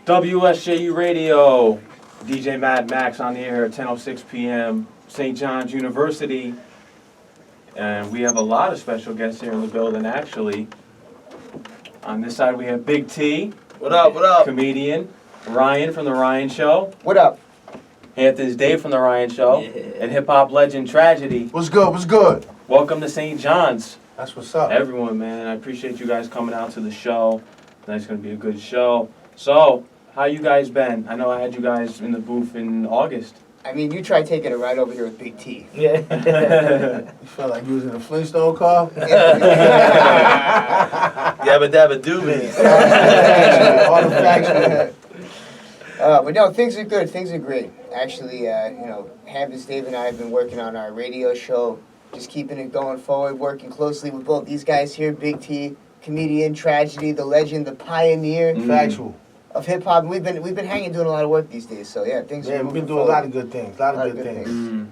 WSJU Radio, DJ Mad Max on the air at 10:06 p.m. St. John's University, and we have a lot of special guests here in the building. Actually, on this side we have Big T. What up? What up? Comedian Ryan from the Ryan Show. What up? Anthony's Dave from the Ryan Show, and hip hop legend Tragedy. What's good? What's good? Welcome to St. John's. That's what's up. Everyone, man, I appreciate you guys coming out to the show. Tonight's gonna be a good show. So, how you guys been? I know I had you guys in the booth in August. I mean, you tried taking a ride over here with Big T. You felt like you was in a Flintstone car? Yabba dabba doobie. Artifactual. But no, things are good. Things are great. Actually, Hampus, Dave, and I have been working on our radio show, just keeping it going forward, working closely with both these guys here, Big T, comedian, Tragedy, the legend, the pioneer Factual. of hip hop. We've been hanging, doing a lot of work these days. So yeah, things. Yeah, are we've been moving doing a forward. lot of good things. A lot of good things.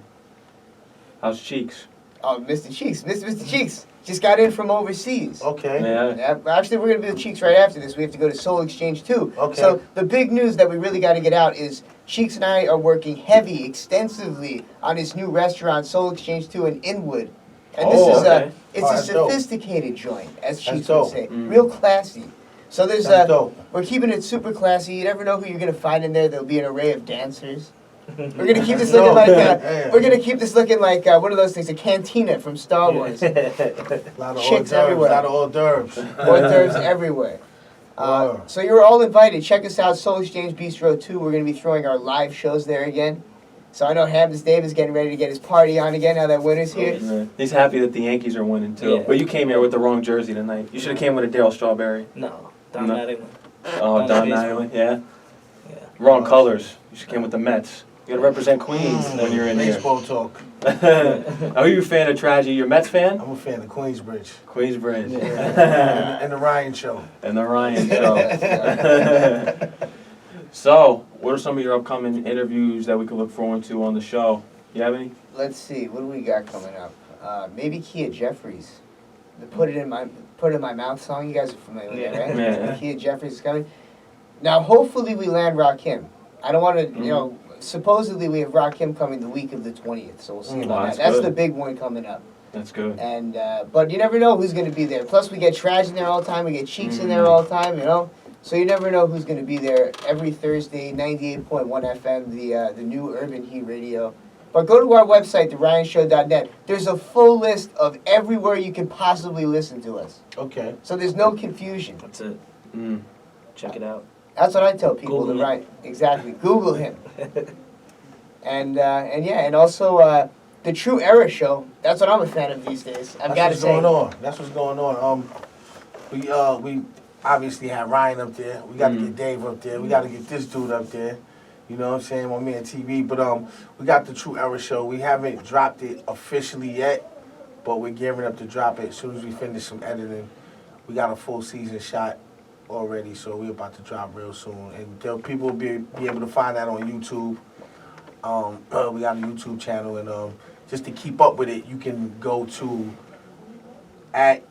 How's Cheeks? Oh, Mr. Cheeks, Mr. Cheeks just got in from overseas. Okay. Yeah. Yeah, actually, we're going to be with Cheeks right after this. We have to go to Soul Exchange too. Okay. So the big news that we really got to get out is Cheeks and I are working heavy, extensively on his new restaurant, Soul Exchange 2 in Inwood. And this is okay. it's Oh, a that's dope. sophisticated joint, as Cheeks would dope. say. Real classy. So there's That's dope. we're keeping it super classy. You never know who you're going to find in there. There'll be an array of dancers. We're gonna keep this looking like Yeah. we're gonna keep this looking like one of those things, a cantina from Star Wars. A lot of Chicks hors d'oeuvres. everywhere. A lot of hors d'oeuvres. Hors d'oeuvres everywhere. Wow. So you're all invited. Check us out, Soul Exchange Bistro 2. We're going to be throwing our live shows there again. So I know Hampus Dave is getting ready to get his party on again now that winter's here. Yeah. He's happy that the Yankees are winning too. Yeah. But you came here with the wrong jersey tonight. You should have came with a Daryl Strawberry. No, Don No. Mattingly. Oh, On Don the Mattingly, yeah. Yeah. Wrong colors. You should came with the Mets. You gotta represent Queens when you're in here. Baseball talk. Are you a fan of Tragedy? You're a Mets fan? I'm a fan of Queensbridge. Queensbridge. And the Ryan Show. And the Ryan Show. So, what are some of your upcoming interviews that we can look forward to on the show? You have any? Let's see, what do we got coming up? Maybe Kia Jeffries. The Put It In My Mouth song. You guys are familiar with that, right? Yeah. Kia Jeffries is coming. Now, hopefully we land Rakim. I don't want to, supposedly we have Rakim coming the week of the 20th, so we'll see about that's that. That's good. the big one coming up. That's good. And but you never know who's going to be there. Plus, we get Trash in there all the time. We get Cheeks in there all the time. So you never know who's going to be there every Thursday. 98.1 FM, the new Urban Heat Radio. But go to our website, theryanshow.net. There's a full list of everywhere you can possibly listen to us. Okay. So there's no confusion. That's it. Mm. Check it out. That's what I tell people. Google to him. write. Exactly. Google him. And also the True Era Show. That's what I'm a fan of these days. I've got to That's say. what's going on. That's what's going on. We obviously have Ryan up there. We got to get Dave up there. We got to get this dude up there. You know what I'm saying? My man TV. But we got the True Era Show. We haven't dropped it officially yet, but we're gearing up to drop it as soon as we finish some editing. We got a full season shot already, so we're about to drop real soon. And people will be able to find that on YouTube. We got a YouTube channel, and just to keep up with it, you can go to at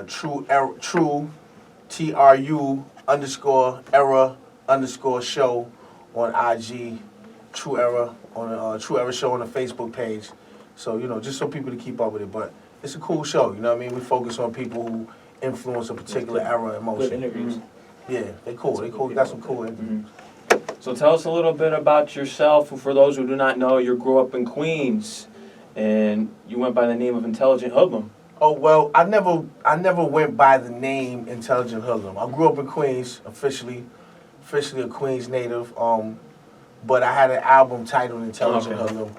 true TRU _ era _ show on IG, True Era on True Era Show on the Facebook page. So just so people to keep up with it. But it's a cool show. You know what I mean? We focus on people who influence a particular era and Good motion. interviews. Yeah, they cool. They cool. Got some cool interviews. So tell us a little bit about yourself. For those who do not know, you grew up in Queens, and you went by the name of Intelligent Hoodlum. Oh well, I never went by the name Intelligent Hoodlum. I grew up in Queens, officially a Queens native. But I had an album titled Intelligent Okay. Hoodlum.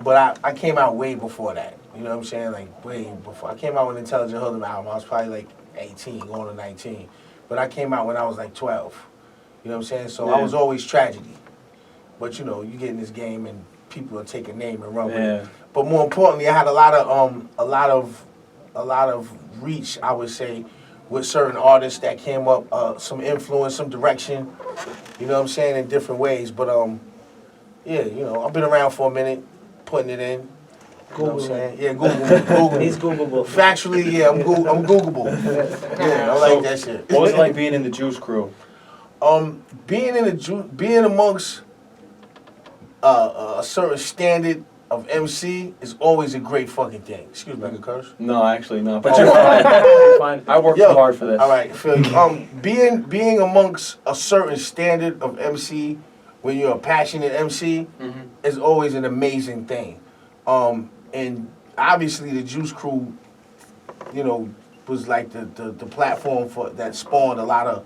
But I came out way before that. You know what I'm saying? Like way before. I came out with Intelligent Hoodlum album. I was probably like 18, going to 19. But I came out when I was like 12. You know what I'm saying? So I was always Tragedy. But you get in this game and people will take a name and run with it. But more importantly, I had a lot of reach, I would say, with certain artists that came up, some influence, some direction. You know what I'm saying, in different ways. But yeah, I've been around for a minute, putting it in. You know what I'm saying? Yeah, Google. He's Googleable. Factually, yeah, I'm Googleable. Yeah, I like that shit. What was it like being in the Juice Crew? Being amongst a certain standard of MC is always a great fucking thing. Excuse me, I can curse. No, actually, no. But you're fine. You're fine. I worked hard for this. All right, feel you. Being amongst a certain standard of MC when you're a passionate MC is always an amazing thing. And obviously the Juice Crew, you know, was like the platform for that spawned a lot of,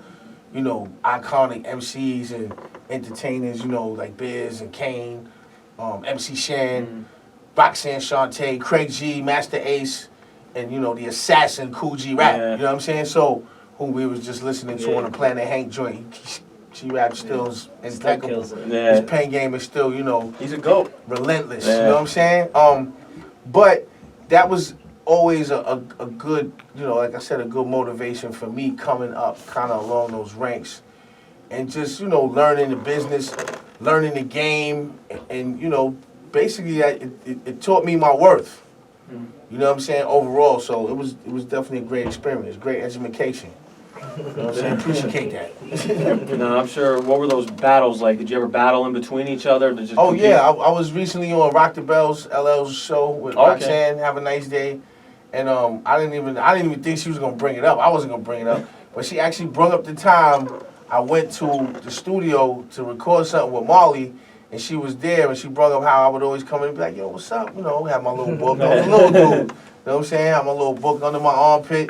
you know, iconic MCs and entertainers, you know, like Biz and Kane, MC Shan, Roxanne Shante, Craig G, Master Ace, and, you know, the assassin Cool G Rap. Yeah. You know what I'm saying? So, who we was just listening to on the Planet Hank joint. G Rap still is impeccable. kills it. Yeah. His pen game is still, you know, He's a GOAT. relentless. Yeah. You know what I'm saying? But that was always a good, you know, like I said, a good motivation for me coming up kind of along those ranks and just, you know, learning the business, learning the game, and you know, basically it taught me my worth. You know what I'm saying? Overall, so it was definitely a great experience, great education. You know what I'm saying? Appreciate that. No, I'm sure. What were those battles like? Did you ever battle in between each other? To just Oh compete? yeah, I was recently on Rock the Bells LL's show with Okay. Roxanne. Have a nice day, and I didn't even think she was gonna bring it up. I wasn't gonna bring it up, but she actually brought up the time I went to the studio to record something with Molly, and she was there, and she brought up how I would always come in and be like, "Yo, what's up?" You know, have my little book. I was a little dude. You know what I'm saying? Have my little book under my armpit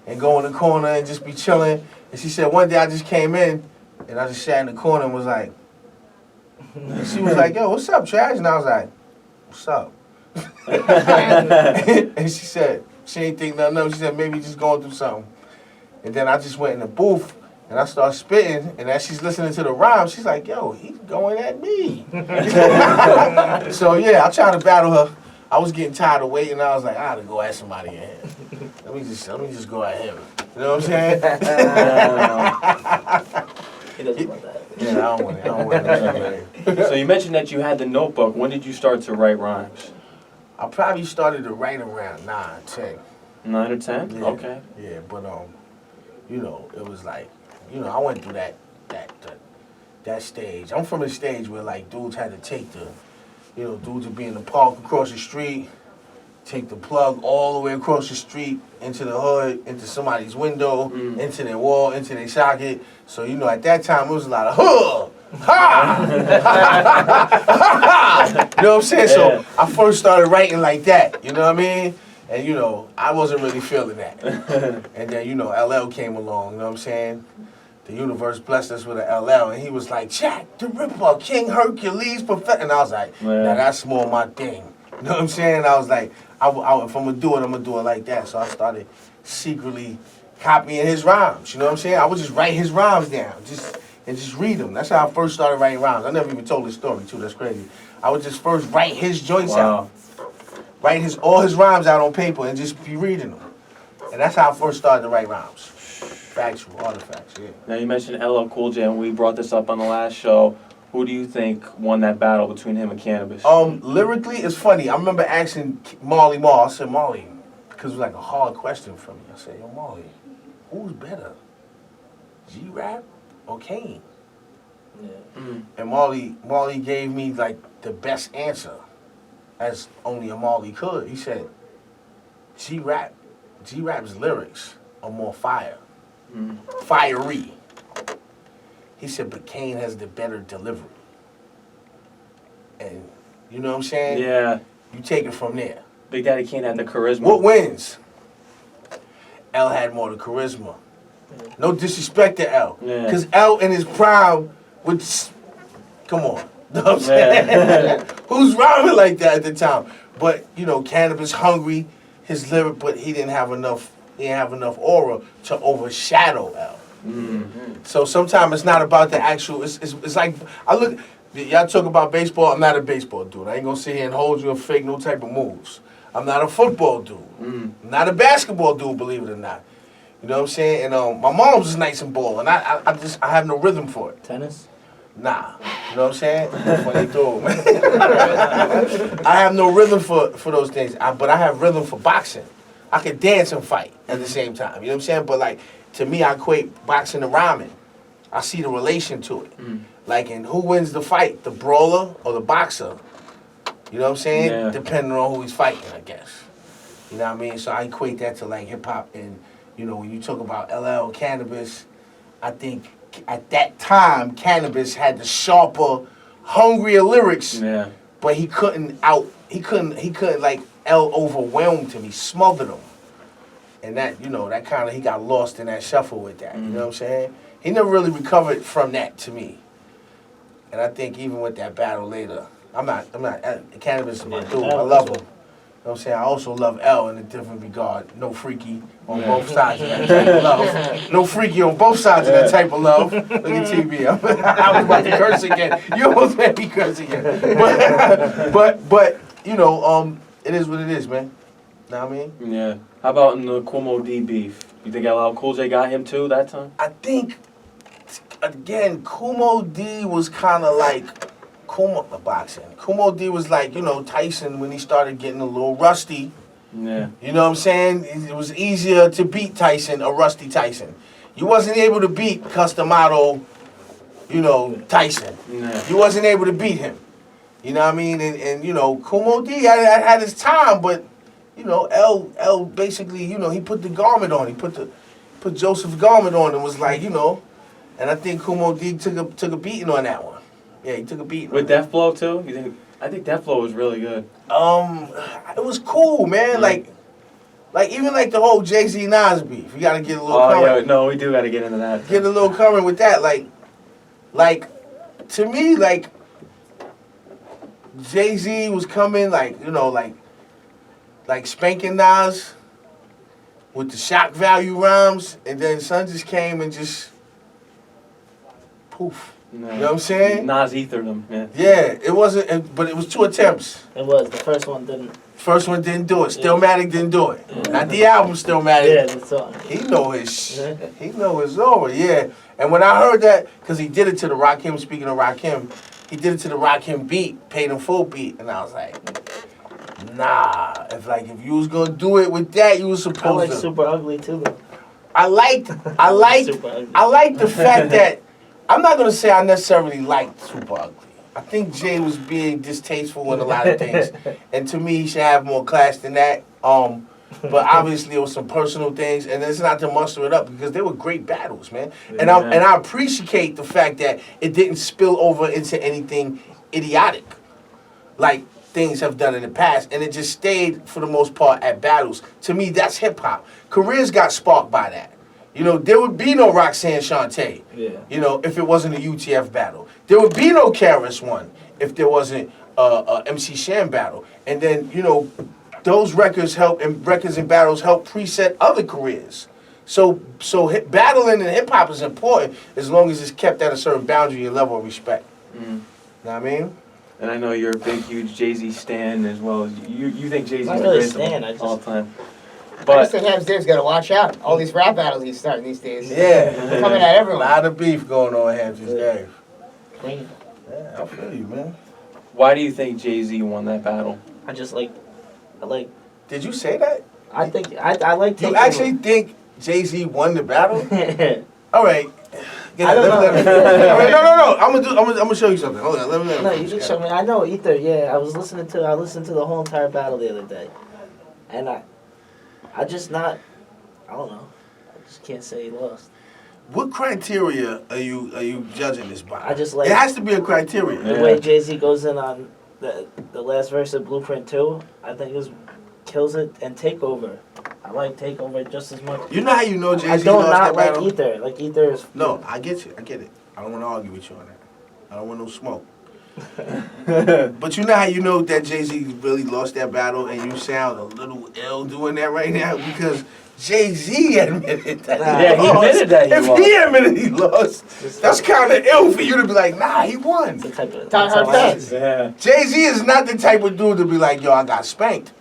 and go in the corner and just be chilling. And she said one day I just came in and I just sat in the corner and was like, and she was like, "Yo, what's up, Trash?" And I was like, "What's up?" And she said, she ain't think nothing of it. She said, maybe just going through something. And then I just went in the booth and I started spitting. And as she's listening to the rhyme, she's like, "Yo, he's going at me." So yeah, I tried to battle her. I was getting tired of waiting. I was like, I gotta go at somebody in here. Let me just go at him. You know what I'm saying? He doesn't want that. Yeah, I don't want it. So you mentioned that you had the notebook. When did you start to write rhymes? I probably started to write around 9, 10. 9 or 10? Yeah, Okay. Yeah, but you know, it was like, you know, I went through that stage. I'm from a stage where like dudes had to take dudes would be in the park across the street, take the plug all the way across the street into the hood, into somebody's window, into their wall, into their socket. So, you know, at that time it was a lot of ha! You know what I'm saying? Yeah. So I first started writing like that, you know what I mean? And, you know, I wasn't really feeling that. And then, you know, LL came along, you know what I'm saying? The universe blessed us with an LL, and he was like, "Jack the Ripper, King Hercules, Prophet." And I was like, now that's more my thing. You know what I'm saying? I was like, if I'm going to do it, I'm going to do it like that. So I started secretly copying his rhymes. You know what I'm saying? I would just write his rhymes down and just read them. That's how I first started writing rhymes. I never even told this story, too. That's crazy. I would just first write his joints out. Write all his rhymes out on paper and just be reading them. And that's how I first started to write rhymes. Factual, artifacts, yeah. Now you mentioned LL Cool J, and we brought this up on the last show. Who do you think won that battle between him and Cannabis? Lyrically, it's funny. I remember asking Marley Marl. I said, "Marley," because it was like a hard question for me. I said, "Yo, Marley, who's better, G-Rap or Kane?" Yeah. And Marley gave me like the best answer, as only a Marley could. He said, G-Rap's lyrics are more fiery. He said, but Kane has the better delivery. And you know what I'm saying? Yeah. You take it from there. Big Daddy Kane had the charisma. What wins? L had more the charisma. No disrespect to L. Yeah. Because L in his prime would, come on. You know what I'm saying? Yeah. Who's rhyming like that at the time? But, you know, Cannabis hungry, his lyric, but he didn't have enough aura to overshadow L. Mm-hmm. So sometimes it's not about the actual, it's like, y'all talk about baseball, I'm not a baseball dude. I ain't gonna sit here and hold you and fake no type of moves. I'm not a football dude. I'm not a basketball dude, believe it or not. You know what I'm saying? And my mom's just nice and ball, and I have no rhythm for it. Tennis? Nah. You know what I'm saying? Funny dude, man. I have no rhythm for those things, but I have rhythm for boxing. I can dance and fight at the same time. You know what I'm saying? But like, to me, I equate boxing to rhyming. I see the relation to it. Mm. Like, in who wins the fight, the brawler or the boxer? You know what I'm saying? Yeah. Depending on who he's fighting, I guess. You know what I mean? So I equate that to like hip hop, and you know, when you talk about LL Cannabis, I think at that time Cannabis had the sharper, hungrier lyrics, Yeah. but he couldn't like L overwhelmed him. He smothered him. And that, you know, that kind of, he got lost in that shuffle with that. You know what I'm saying? He never really recovered from that, to me. And I think even with that battle later, Cannabis is my dude. I love him. You know what I'm saying? I also love L in a different regard. No freaky on both sides of that type of love. No freaky on both sides of that type of love. Look at TV. I was about to curse again. You almost made me curse again. But you know, it is what it is, man. Know what I mean? Yeah. How about in the Cuomo D beef? You think LL Cool J got him too that time? I think, again, Kumo D was kind of like boxing. Kumo D was like, you know, Tyson when he started getting a little rusty. Yeah. You know what I'm saying? It was easier to beat Tyson, a rusty Tyson. You wasn't able to beat Customato, you know, Tyson. Yeah. You wasn't able to beat him. You know what I mean? And you know, Kumo D had his time, but you know, L basically, you know, he put the garment on. He put Joseph's garment on and was like, you know, and I think Kumo D took a beating on that one. Yeah, he took a beating. With Death Flow too? You think? I think Death Flow was really good. It was cool, man. Like even like the whole Jay-Z Nas beef. You gotta get a little Oh yeah, current. no, we do got to get into that. Get a little current with that. Like to me, like Jay-Z was coming, like, you know, like spanking Nas with the shock value rhymes, and then Son just came and just poof. No. You know what I'm saying? Nas ethered him. Yeah. Yeah, it wasn't, but it was 2 attempts. It was. The first one didn't. First one didn't do it. Yeah. Stillmatic didn't do it. Not the album Stillmatic. Yeah, the song. He know his he know his over, yeah. And when I heard that, because he did it to the Rakim, speaking of Rakim, he did it to the Rakim beat, paid him full beat, and I was like, nah. If you was gonna do it with that, you was supposed I like to. Super Ugly too. I liked Super Ugly. I liked the fact that I'm not gonna say I necessarily liked Super Ugly. I think Jay was being distasteful in a lot of things, and to me, he should have more class than that. But obviously, it was some personal things, and it's not to muster it up because they were great battles, man. And I appreciate the fact that it didn't spill over into anything idiotic, like things have done in the past, and it just stayed for the most part at battles. To me, that's hip hop. Careers got sparked by that. You know, there would be no Roxanne Shante, you know, if it wasn't a UTF battle. There would be no Karis one if there wasn't a MC Sham battle. And then, you know, those records and battles help preset other careers. So battling in hip-hop is important as long as it's kept at a certain boundary and level of respect. Mm. Know what I mean? And I know you're a big, huge Jay-Z stan as well. You think Jay-Z's Not the really greatest of stan, I just- all time. I But just think Ham's Dave's got to watch out. All these rap battles he's starting these days. Yeah. Coming at A everyone. lot of beef going on in Hampton's Dave. Clean. Yeah, I feel you, man. why do you think Jay-Z won that battle? I like. Did you say that? I think I like. You actually think Jay-Z won the battle? I All right. don't know. All right, no. I'm gonna show you something. Hold on. Let me. No, you just show me. I know Ether. Yeah, I listened to the whole entire battle the other day, and I just not. I don't know. I just can't say he lost. What criteria are you judging this by? I just like It has to be a criteria. the way Jay-Z goes in on the last verse of Blueprint 2. I think kills it, and Takeover. I like Takeover just as much. You know how you know Jay-Z I don't lost not that like battle? Ether. Like Ether is. No, I get you. I get it. I don't want to argue with you on that. I don't want no smoke. But you know how you know that Jay-Z really lost that battle, and you sound a little ill doing that right now because Jay-Z admitted that Yeah, he he lost. admitted that he If lost. he admitted he lost, that's kind of ill for you to be like, nah, he won. The type of. Time that's how her I fans. Yeah. Jay-Z is not the type of dude to be like, yo, I got spanked.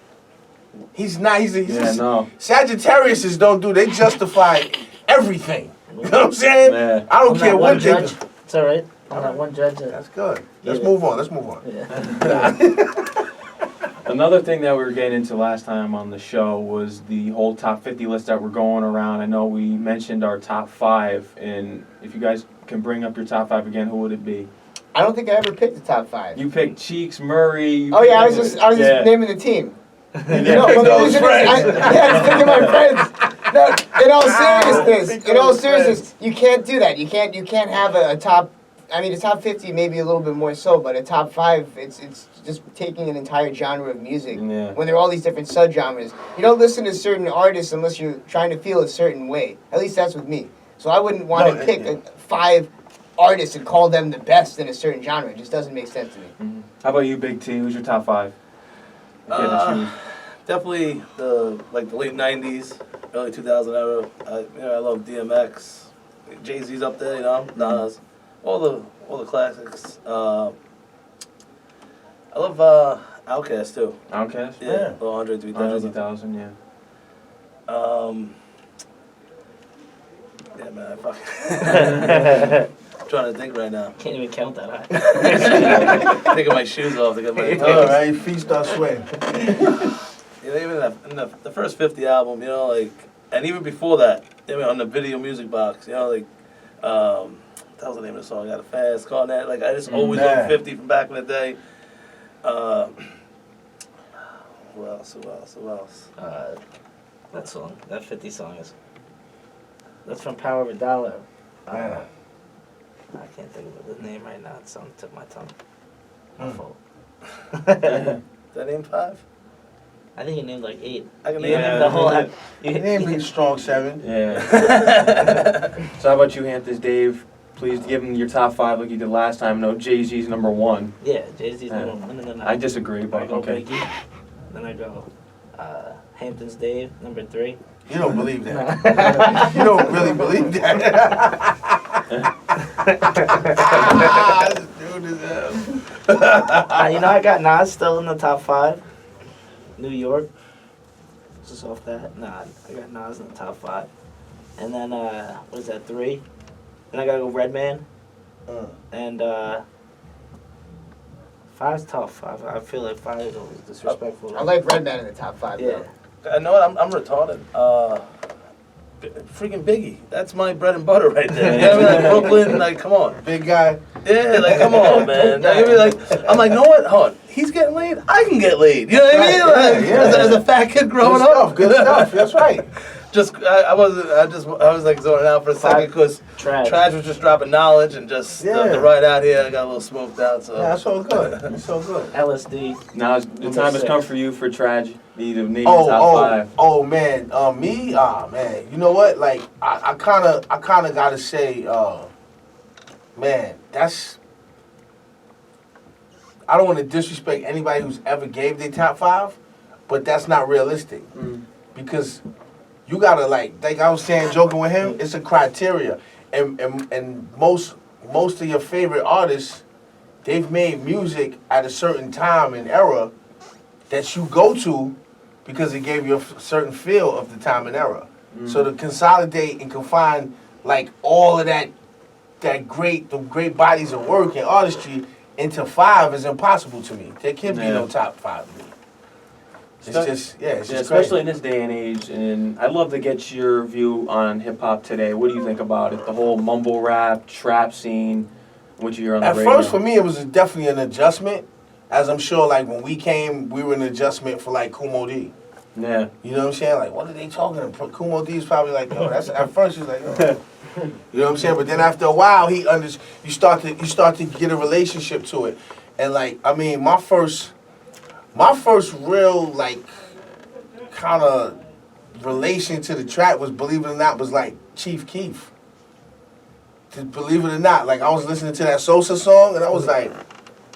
He's not. He's Yeah, no. Sagittariuses don't do. They justify everything. You know what I'm saying? Yeah. I don't I'm care not what one they judge. do. It's all right. I'm not one judge. That's good. Let's Yeah. move on. Let's move on. Yeah. Another thing that we were getting into last time on the show was the whole top 50 list that were going around. I know we mentioned our top 5, and if you guys can bring up your top 5 again, who would it be? I don't think I ever picked the top 5. You picked Cheeks, Murray. You Oh yeah, I picked- was just naming the team. You No, didn't but pick the those reason is, friends. yeah, thinking my friends. No, in all seriousness, you can't do that. You can't have a top. I mean, a top 50 maybe a little bit more so, but a top 5, it's just taking an entire genre of music. Yeah. When there are all these different subgenres, you don't listen to certain artists unless you're trying to feel a certain way. At least that's with me. So I wouldn't want to pick 5 artists and call them the best in a certain genre. It just doesn't make sense to me. Mhm. How about you, Big T? Who's your top 5? If you had to choose. Definitely the late '90s, early 2000 era. I love DMX, Jay-Z's up there, Nas, all the classics. I love Outkast too. Outkast? Yeah, Lil Andre 3000. 100,000, yeah. Yeah, man, I'm trying to think right now. Can't even count that high. Taking my shoes off to get my All right, feet start sweating. Even in the first 50 album, and even before that, on the video music box, that was the name of the song. I got a fast car. I just always Man. loved 50 from back in the day. Who else? That song, that 50 song that's from Power of a Dollar. Yeah. I can't think of the name right now. It's on the tip of my tongue. My Hmm. fault. Did I name 5? I think you named like 8. I can You name named the whole. Your name be strong 7. Yeah. So how about you, Hamptons Dave? Please give him your top 5 like you did last time. No, Jay-Z's number 1. Yeah, Jay-Z's number 1, and then I disagree, I but go okay. Biggie. Then I go Hamptons Dave, number 3. You don't believe that. You don't really believe that. This dude is I got Nas still in the top 5. New York. Just off that. Nah, I got Nas in the top 5. And then, what is that, 3? Then I gotta go Redman. And, 5's tough. I feel like 5 is always disrespectful. I like Redman in the top 5. Yeah. Though. I know what, I'm retarded. Freaking Biggie. That's my bread and butter right there. You know what I mean? Brooklyn, come on. big guy. Yeah, come on, man. I'm like, know what? Hold on. He's getting laid. I can get laid. You know what I mean? Right, yeah. As a fat kid growing Good up. stuff, good stuff. That's right. I was like zoning out for a second because Trash was just dropping knowledge and just the ride out here. I got a little smoked out. So Yeah, that's so good. That's so good. LSD. Now the time has come for you for Tragedy to name your top 5. Oh man, me, man. You know what? Like, I kind of gotta say, man, that's. I don't want to disrespect anybody who's ever gave their top 5, but that's not realistic because you gotta like I was saying, joking with him, it's a criteria, and most of your favorite artists, they've made music at a certain time and era that you go to because it gave you a certain feel of the time and era. So to consolidate and confine like all of the great bodies of work and artistry into 5 is impossible to me. There can't be no top 5 to me. It's just especially crazy. in this day and age. And I'd love to get your view on hip hop today. What do you think about it? The whole mumble rap, trap scene, what you hear on the radio. At first, for me, it was definitely an adjustment. As I'm sure, like when we came, we were an adjustment for like Kumo D. Yeah. You know what I'm saying? Like, what are they talking about? Kumo D is probably like, yo, that's at first he's like, yo. You know what I'm saying? But then after a while, you start to get a relationship to it, and like, I mean, my first real like kind of relation to the track was, believe it or not, was like Chief Keef. Believe it or not, like I was listening to that Sosa song, and I was like,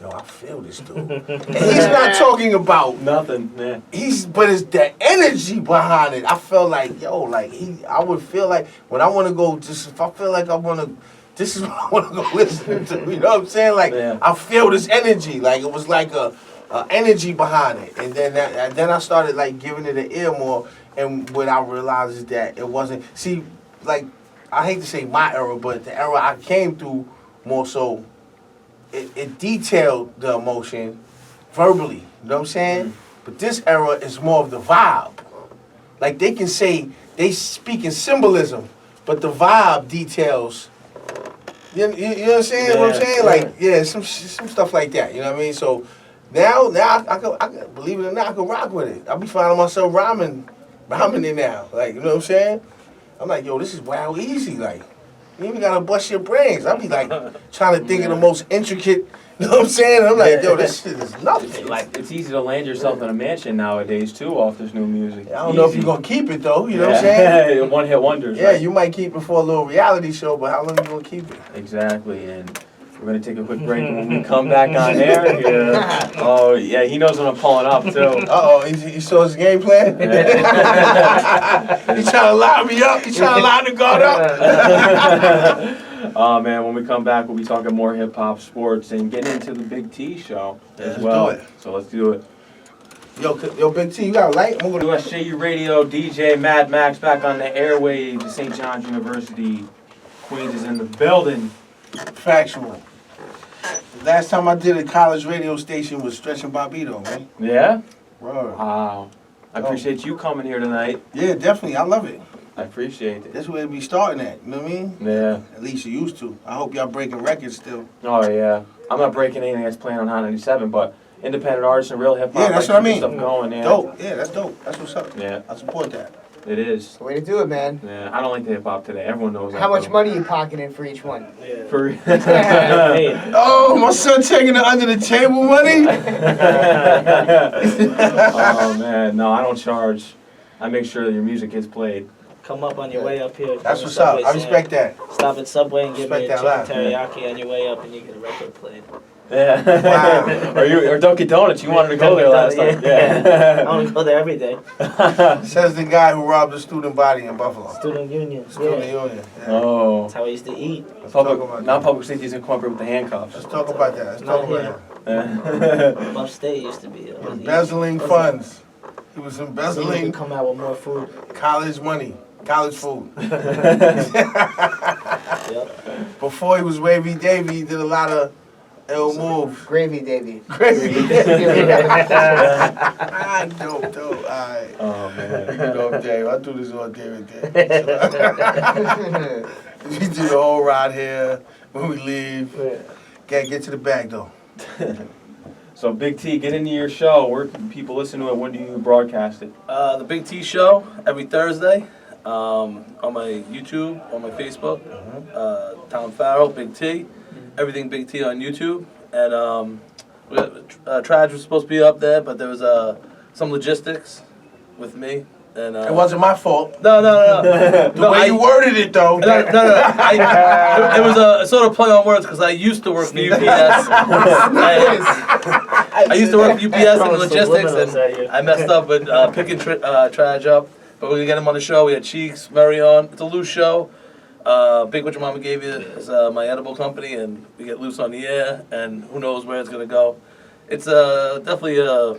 yo, I feel this dude. And he's not talking about Nothing, yeah. but it's the energy behind it. I felt like, yo, like I would feel like when I want to go, just if I feel like this is what I want to go listen to. You know what I'm saying? Like I feel this energy. Like it was like a energy behind it. And then I started like giving it an ear more. And what I realized is that it wasn't. See, like I hate to say my era, but the era I came through more so. It detailed the emotion verbally, you know what I'm saying? But this era is more of the vibe. Like they can say they speak in symbolism, but the vibe details You know what I'm saying? What I'm saying? Like, some stuff like that. You know what I mean? So now I can believe it or not, I can rock with it. I be finding myself rhyming it now. Like, you know what I'm saying? I'm like, yo, this is wild easy. Like, you even gotta bust your brains. I be like trying to think of the most intricate. You know what I'm saying? I'm like, yo, this shit is nothing. Like, it's easy to land yourself in a mansion nowadays too off this new music. I don't know if you're gonna keep it though. You know what I'm saying? One hit wonders. Yeah, right? you might keep it for a little reality show, but how long you gonna keep it? Exactly, and we're gonna take a quick break, and when we come back on air here, oh yeah, he knows what I'm pulling up too. He saw his game plan? He trying to line me up? He trying to line the guard up? Oh man, when we come back, we'll be talking more hip hop, sports, and getting into the Big T show as Let's well. do it. So let's do it. Yo, Big T, you got a light? I'm gonna USJU Radio, DJ Mad Max back on the airwaves. St. John's University, Queens is in the building. Factual. Last time I did a college radio station was Stretch and Bobito, man. Yeah? Word. Wow. I appreciate you coming here tonight. Yeah, definitely. I love it. I appreciate it. That's where we starting at. You know what I mean? Yeah. At least you used to. I hope y'all breaking records still. Oh yeah. I'm not breaking anything that's playing on Hot 97, but independent artists and real hip hop. Yeah, that's what I mean. Stuff going, yeah. Dope. Yeah, that's dope. That's what's up. Yeah. I support that. It is. Way to do it, man. Yeah. I don't like the hip hop today. Everyone knows that. How much though. money you pocketing for each one? Yeah. For Oh, my son taking the under the table money? Oh man, no, I don't charge. I make sure that your music gets played. Come up on your way up here. That's what's up. I respect that. Stop at Subway and give me a Respect chicken that teriyaki on your way up, and you get a record played. Yeah. Wow. or Dunkin' Donuts. You wanted to go there last time. I Yeah. want to go there every day. Says the guy who robbed a student body in Buffalo. Student union. Student Yeah. union. Yeah. Oh. That's how I used to eat. Non-public safety is incorporated with the handcuffs. Let's talk about that. Let's talk about that. Upstate used to be. Embezzling funds. He was So you embezzling could come out with more food. college money, college food. Yep. Before he was Wavy Davy, he did a lot of ill moves. Gravy, Davy. Crazy. Dope. Alright. Oh man. You know, Dave, I do this all day with Dave. We do the whole ride here when we leave. Can't get to the bag though. So Big T, get into your show. Where can people listen to it? When do you broadcast it? The Big T Show every Thursday on my YouTube, on my Facebook. Tom Farrell, Big T. Everything Big T on YouTube. And Traj was supposed to be up there, but there was some logistics with me. And It wasn't my fault. No. The way you worded it though. No. It was a sort of play on words because I used to work for UPS. I used to work for UPS in logistics, and I messed up with picking Traj up. But we're gonna get him on the show. We had Cheeks, Marion. It's a loose show. Big What Your Mama Gave You is my edible company, and we get loose on the air, and who knows where it's gonna go. It's definitely a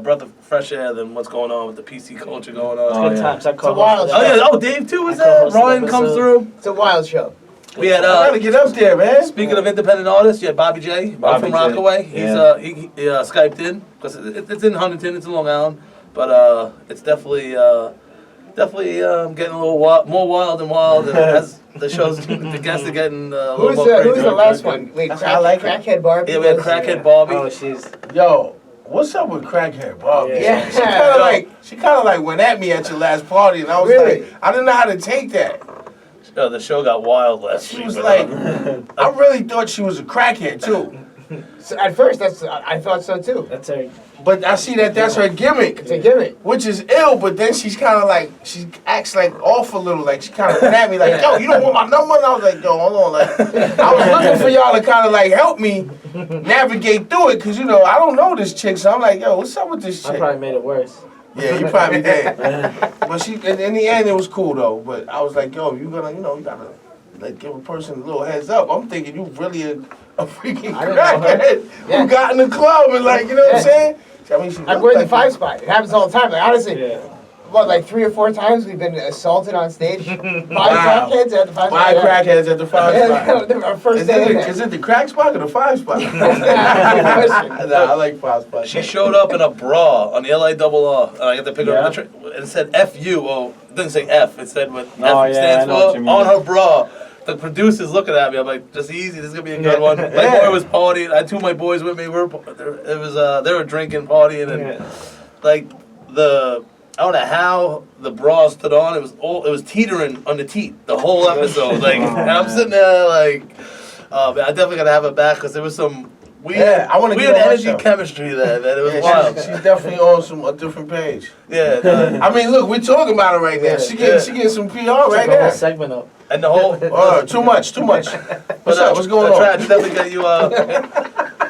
breath of fresh air than what's going on with the PC culture going on. Oh, Good yeah. times. I It's a wild co-hosted Oh that. yeah, Dave too was I there. co-hosted Ryan that comes episode. through. It's a wild show. We had I gotta get up there, man. speaking of independent artists, you had Bobby J. Bobby from J. Rockaway. Yeah. He Skyped in because it's in Huntington, it's in Long Island, but it's definitely getting a little more wild and wild. And as the shows, the guests are getting a little Who's more the crazy. last one? Wait, I like it. Crackhead Barbie? Yeah, we had Crackhead Bobby. Oh, she's. Yo, what's up with Crackhead Bobby? Yeah. She kind of like went at me at your last party, and I was Really? like, I didn't know how to take that. The show got wild last She week. was but, like, I really thought she was a crackhead too. So at first, I thought so too. That's her. But I see that that's her gimmick, It's a gimmick. which is ill. But then she's kind of like, she acts like off a little, like she kind of went at me, like, yo, you don't want my number? And I was like, yo, hold on, like, I was looking for y'all to kind of like help me navigate through it, cause you know I don't know this chick, so I'm like, yo, what's up with this I chick? probably made it worse. Yeah, you probably did. But she, in the end, it was cool though. But I was like, yo, you gotta like give a person a little heads up. I'm thinking you really a freaking I didn't know her. crackhead Yeah. who got in the club and like, you know what I'm saying? I mean, she I'm looked wearing the like 5 spot. It happens all the time. Like honestly, Yeah. what, like 3 or 4 times we've been assaulted on stage. 5 Wow. crackheads at the 5 spot. 5 crackheads at the 5 spot. Our first Is day in it, there. is it the crack spot or the 5 spot? Good Nah, question. I like 5 spots. She showed up in a bra on the LIRR. I had to pick her up and it said F-U. Well, it didn't say F. It said what Oh, F yeah, I stands know what for you mean. on her bra. the producer's looking at me. I'm like, just easy. This is gonna be a good one. My boy was partying. I had two of my boys with me. They were drinking, partying, and like I don't know how the bra stood on. It was teetering on the teat the whole episode. Like, and I'm sitting there like, man, I definitely gotta have it back because there was some weird energy chemistry there. Man, it was wild. She's definitely on a different page. Yeah. I mean, look, we're talking about it right now. She getting some PR right the whole now. segment up. And the whole. Too much. What's up? What's going on? Trash definitely get you.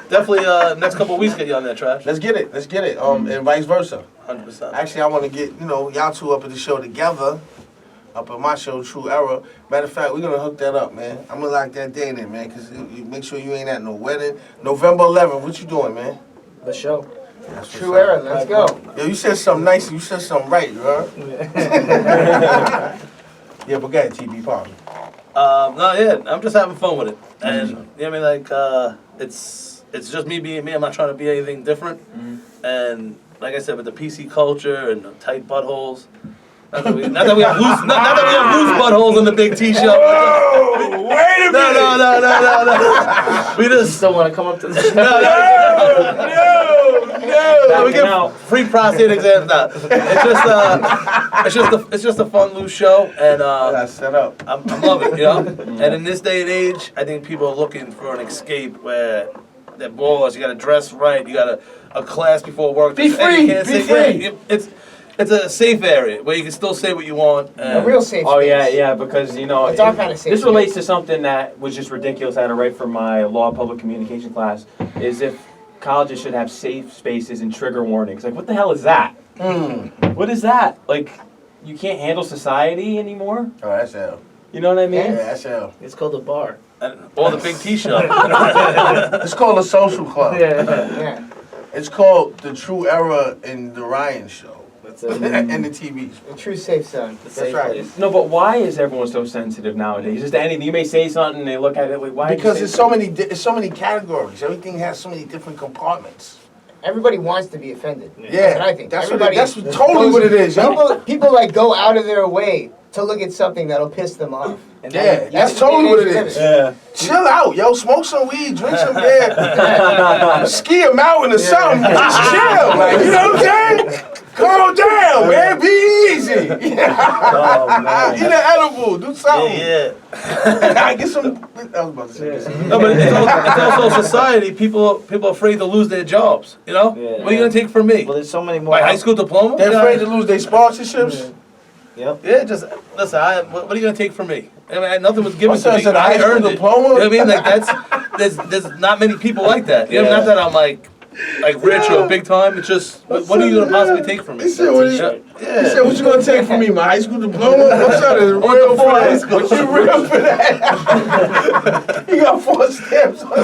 Definitely next couple of weeks get you on that, Trash. Let's get it. And vice versa. 100%. Actually, I want to get y'all two up at the show together. Up at my show, True Era. Matter of fact, we're gonna hook that up, man. I'm gonna lock that date in, man, because you make sure you ain't at no wedding. November 11th. What you doing, man? The show. True Era, let's go. Yo, you said something nice. You said something right, you heard? Yeah, but go ahead, TB Party. No, yeah, I'm just having fun with it, and you know what I mean. Like, it's just me being me. I'm not trying to be anything different, and like I said, with the PC culture and the tight buttholes. Not that we have loose buttholes on the Big T show. Oh, wait a minute! No. We just Still want to come up to the show? No! We get free prostate exams now. It's just a fun, loose show, and That's set up. I'm loving it, you know. And in this day and age, I think people are looking for an escape where they're bored. You got to dress right. You got a class before work. Be free. Be free. It's a safe area where you can still say what you want. A real safe space. Oh yeah, because It's our kind of safe this space. relates to something that was just ridiculous. I had to write for my law public communication class. Is if colleges should have safe spaces and trigger warnings. Like, what the hell is that? What is that? Like, you can't handle society anymore? Oh, that's L. You know what I mean? Yeah, that's L. It's called a bar. Or the Big T show. It's called a social club. Yeah. It's called the True Era and the Ryan Show. That's it. And the TV. A true safe zone. The safe right. place. No, but why is everyone so sensitive nowadays? Just anything. You may say something and they look at it like, why? Because you there's say it's so many categories. Everything has so many different compartments. Everybody wants to be offended. Yeah, That's what I think. That's Everybody totally what it is, yo. People like go out of their way to look at something that'll piss them off. And Yeah, then you that's have to totally be what it able to is. finish. Chill out, yo. Smoke some weed, drink some beer, ski a mountain or something. Just chill, like, you know what I'm saying? Calm down, man. Be easy. Oh, man. Eat an edible. Do something. Yeah. Get some. I was about to say. Get some. No, but it's also society. People are afraid to lose their jobs. You know, Yeah. what are you gonna take from me? Well, there's so many more. My high school diploma? They're afraid to lose their sponsorships. Yep. Yeah, just listen. What are you gonna take from me? I mean, nothing was given My to son me. said a I high school earned it. diploma? You know what I mean? Like there's not many people like that. You know, Yeah. not that I'm like rich or big time. It's just what are you gonna possibly take from me? He said, what Yeah. what you gonna take from me? My high school diploma? My son is real for high that. school. You real for that? He got 4 stamps on it.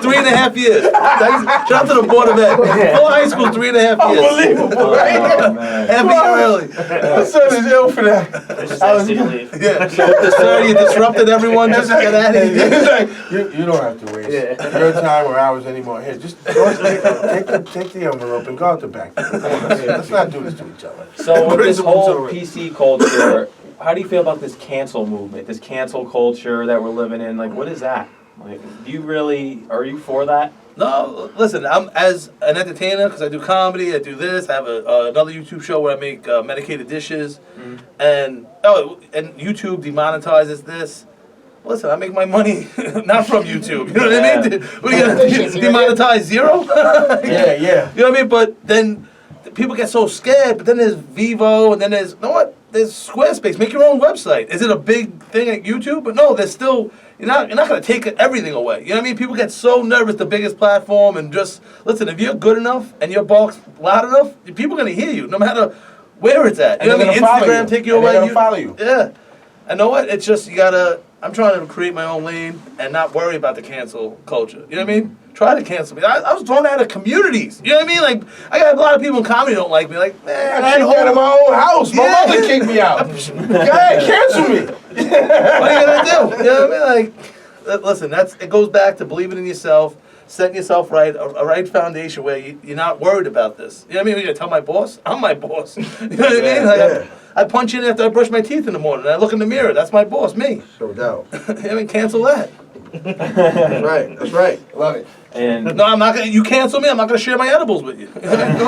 3.5 years. Shout out to the Board of Ed. Full high school, 3.5 years. Unbelievable, right? Oh, man. Half a year early. My son is ill for that. They just asked you to leave. Yeah. Sir, you disrupted everyone. Just get out of here. It's like, you don't have to waste your time or hours anymore. Here, just take the envelope and go out the back. Let's not do this to each other. So with this Principles whole over it. PC culture, how do you feel about this cancel movement, this cancel culture that we're living in? Like, what is that? Like, are you for that? No, listen, I'm as an entertainer, because I do comedy, I do this, I have another YouTube show where I make medicated dishes, and YouTube demonetizes this. Listen, I make my money not from YouTube, you know what I mean? What are you going to demonetize zero? Yeah. You know what I mean? But then people get so scared, but then there's Vivo, and then there's, you know what? There's Squarespace. Make your own website. Is it a big thing at YouTube? But no, there's still, you're not going to take everything away. You know what I mean? People get so nervous, the biggest platform, and just, listen, if you're good enough and your bark's loud enough, people are going to hear you, no matter where it's at. You know what I mean? Instagram take you away. They're gonna follow you. Yeah. I know what? It's just, I'm trying to create my own lane and not worry about the cancel culture. You know what I mean? Try to cancel me. I was thrown out of communities. You know what I mean? Like, I got a lot of people in comedy don't like me. Like, man, I kicked out of my own house. My Yeah. mother kicked me out. Go ahead, cancel me. what are you gonna do? You know what I mean? Like, listen, it goes back to believing in yourself, set yourself right, a right foundation where you're not worried about this. You know what I mean? You're gonna tell my boss, I'm my boss. You know what I mean? Like, Yeah. I punch in after I brush my teeth in the morning. And I look in the mirror. That's my boss, me. No doubt. I mean, cancel that. That's right. That's right. Love it. And No, I'm not gonna. You cancel me. I'm not gonna share my edibles with you. Go ahead.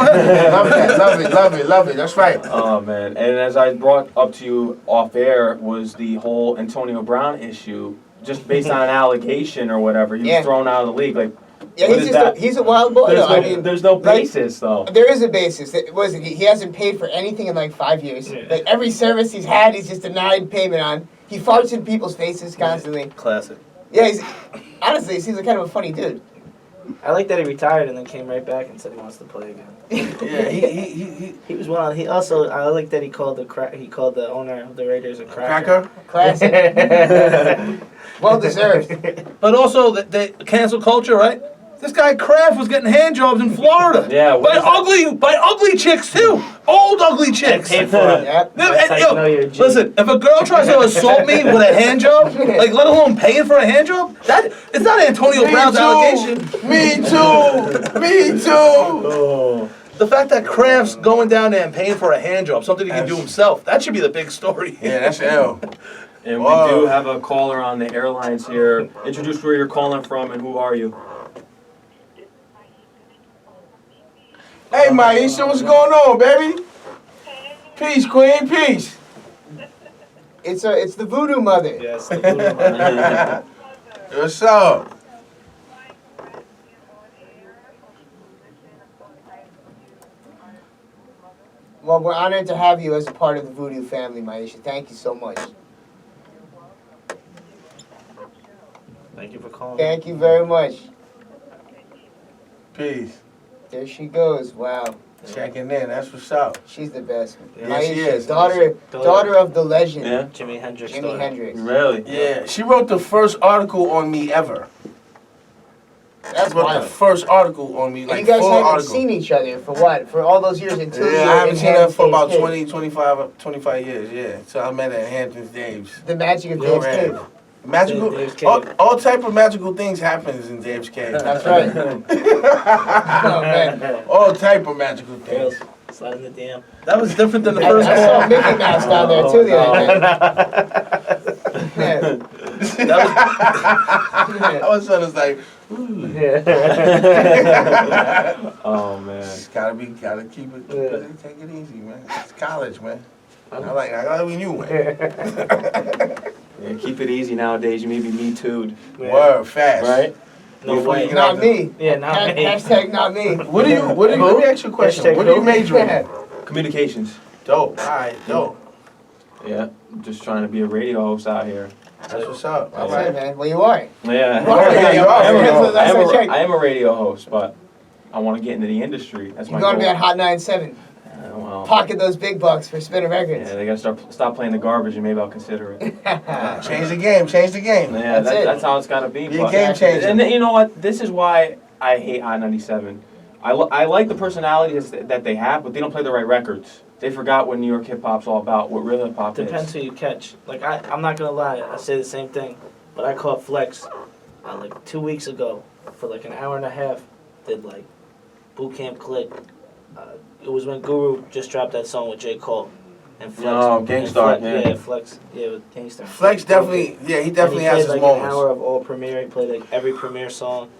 Love that. Love it. Love it. Love it. That's right. oh man, and as I brought up to you off air was the whole Antonio Brown issue, just based on an allegation or whatever. He Yeah. was thrown out of the league. Like, Yeah, what he's is just that? he's a wild boy. There's No, I no, mean, there's no like, basis though. there is a basis. He hasn't paid for anything in like 5 years. Yeah. Like every service he's had, he's just denied payment on. He farts in people's faces constantly. Classic. Yeah, honestly, he seems like kind of a funny dude. I like that he retired and then came right back and said he wants to play again. Yeah. He was one. He also. I like that he called the owner of the Raiders a Cracker. Classic. Well deserved. But also, the cancel culture, right? This guy Kraft was getting hand jobs in Florida. Yeah, what is by ugly chicks too. Old ugly chicks. Paid for it. Yep. No, That's and, how you know you're a G. listen, if a girl tries to assault me with a hand job, like let alone paying for a hand job, it's not Antonio Brown's allegation. Me too. Me too. Oh. The fact that Kraft's going down there and paying for a hand job, something he can do himself, that should be the big story. Yeah, that's L. And Whoa. we do have a caller on the airlines here. Introduce where you're calling from and who are you? Hey, Maisha, what's going on, baby? Peace, Queen. Peace. It's the voodoo mother. Yes. The voodoo man. What's up? Well, we're honored to have you as a part of the voodoo family, Maisha. Thank you so much. Thank you for calling. Thank you very much. Peace. There she goes. Wow. Checking in. That's what's up. She's the best. Yeah, she Maisha, is. daughter of the legend, Yeah? Jimi Hendrix. Jimi daughter. Hendrix. Really? Yeah, she wrote the first article on me ever. That's She wrote the wild. first article on me, And like you guys full haven't article. seen each other for what? For all those years until you Yeah, were I haven't in seen her for about Hampton's Cave. 25 years, yeah. So I met her at Hampton's Dave's. The magic of Yeah, Dave's man. Cave. Magical, Dave's Cave. all type of magical things happens in Dave's Cave. That's right. Oh, man. All type of magical things. Girls, slide in the DM. That was different than the I first saw call. Mickey Mouse down there too the other day. Yeah. All of a sudden it's like, Oh man. just gotta keep it, take it easy, man. It's college, man. I like when you went. Yeah, keep it easy nowadays. You may be me too'd, Word, fast. right? No Before you way. get Not out me. Yeah, not me. Hashtag not me. What do you, let me ask you a question. Hashtag What do you who? major in? Communications. Dope, alright, dope. Yeah. I'm just trying to be a radio host out here. That's what's up. That's Alright. it, man. Well, you are. Yeah. You are. Yeah, you are. I am a- That's what I checked. I am a radio host, but I want to get into the industry. That's my You're going to goal. be on Hot 97. Well, Pocket those big bucks for spinning records. yeah, they gotta stop playing the garbage, and maybe I'll consider it. Change the game, change the game. Yeah, That's it. that's how it's gotta be. Be a but- game changer. And you know what? This is why I hate Hot 97. I like the personalities that they have, but they don't play the right records. They forgot what New York hip hop's all about, what real hip hop Depends is. who you catch. Like I'm not gonna lie, I say the same thing, but I caught Flex like 2 weeks ago for like an hour and a half. Did like Boot Camp Click. It was when Guru just dropped that song with J. Cole and Flex. Oh, and Gangstar, Flex, yeah. Flex, yeah, with Gangstar. Flex definitely, yeah, he definitely and he has played his like an moments. hour of all Premiere. He played like every Premiere song.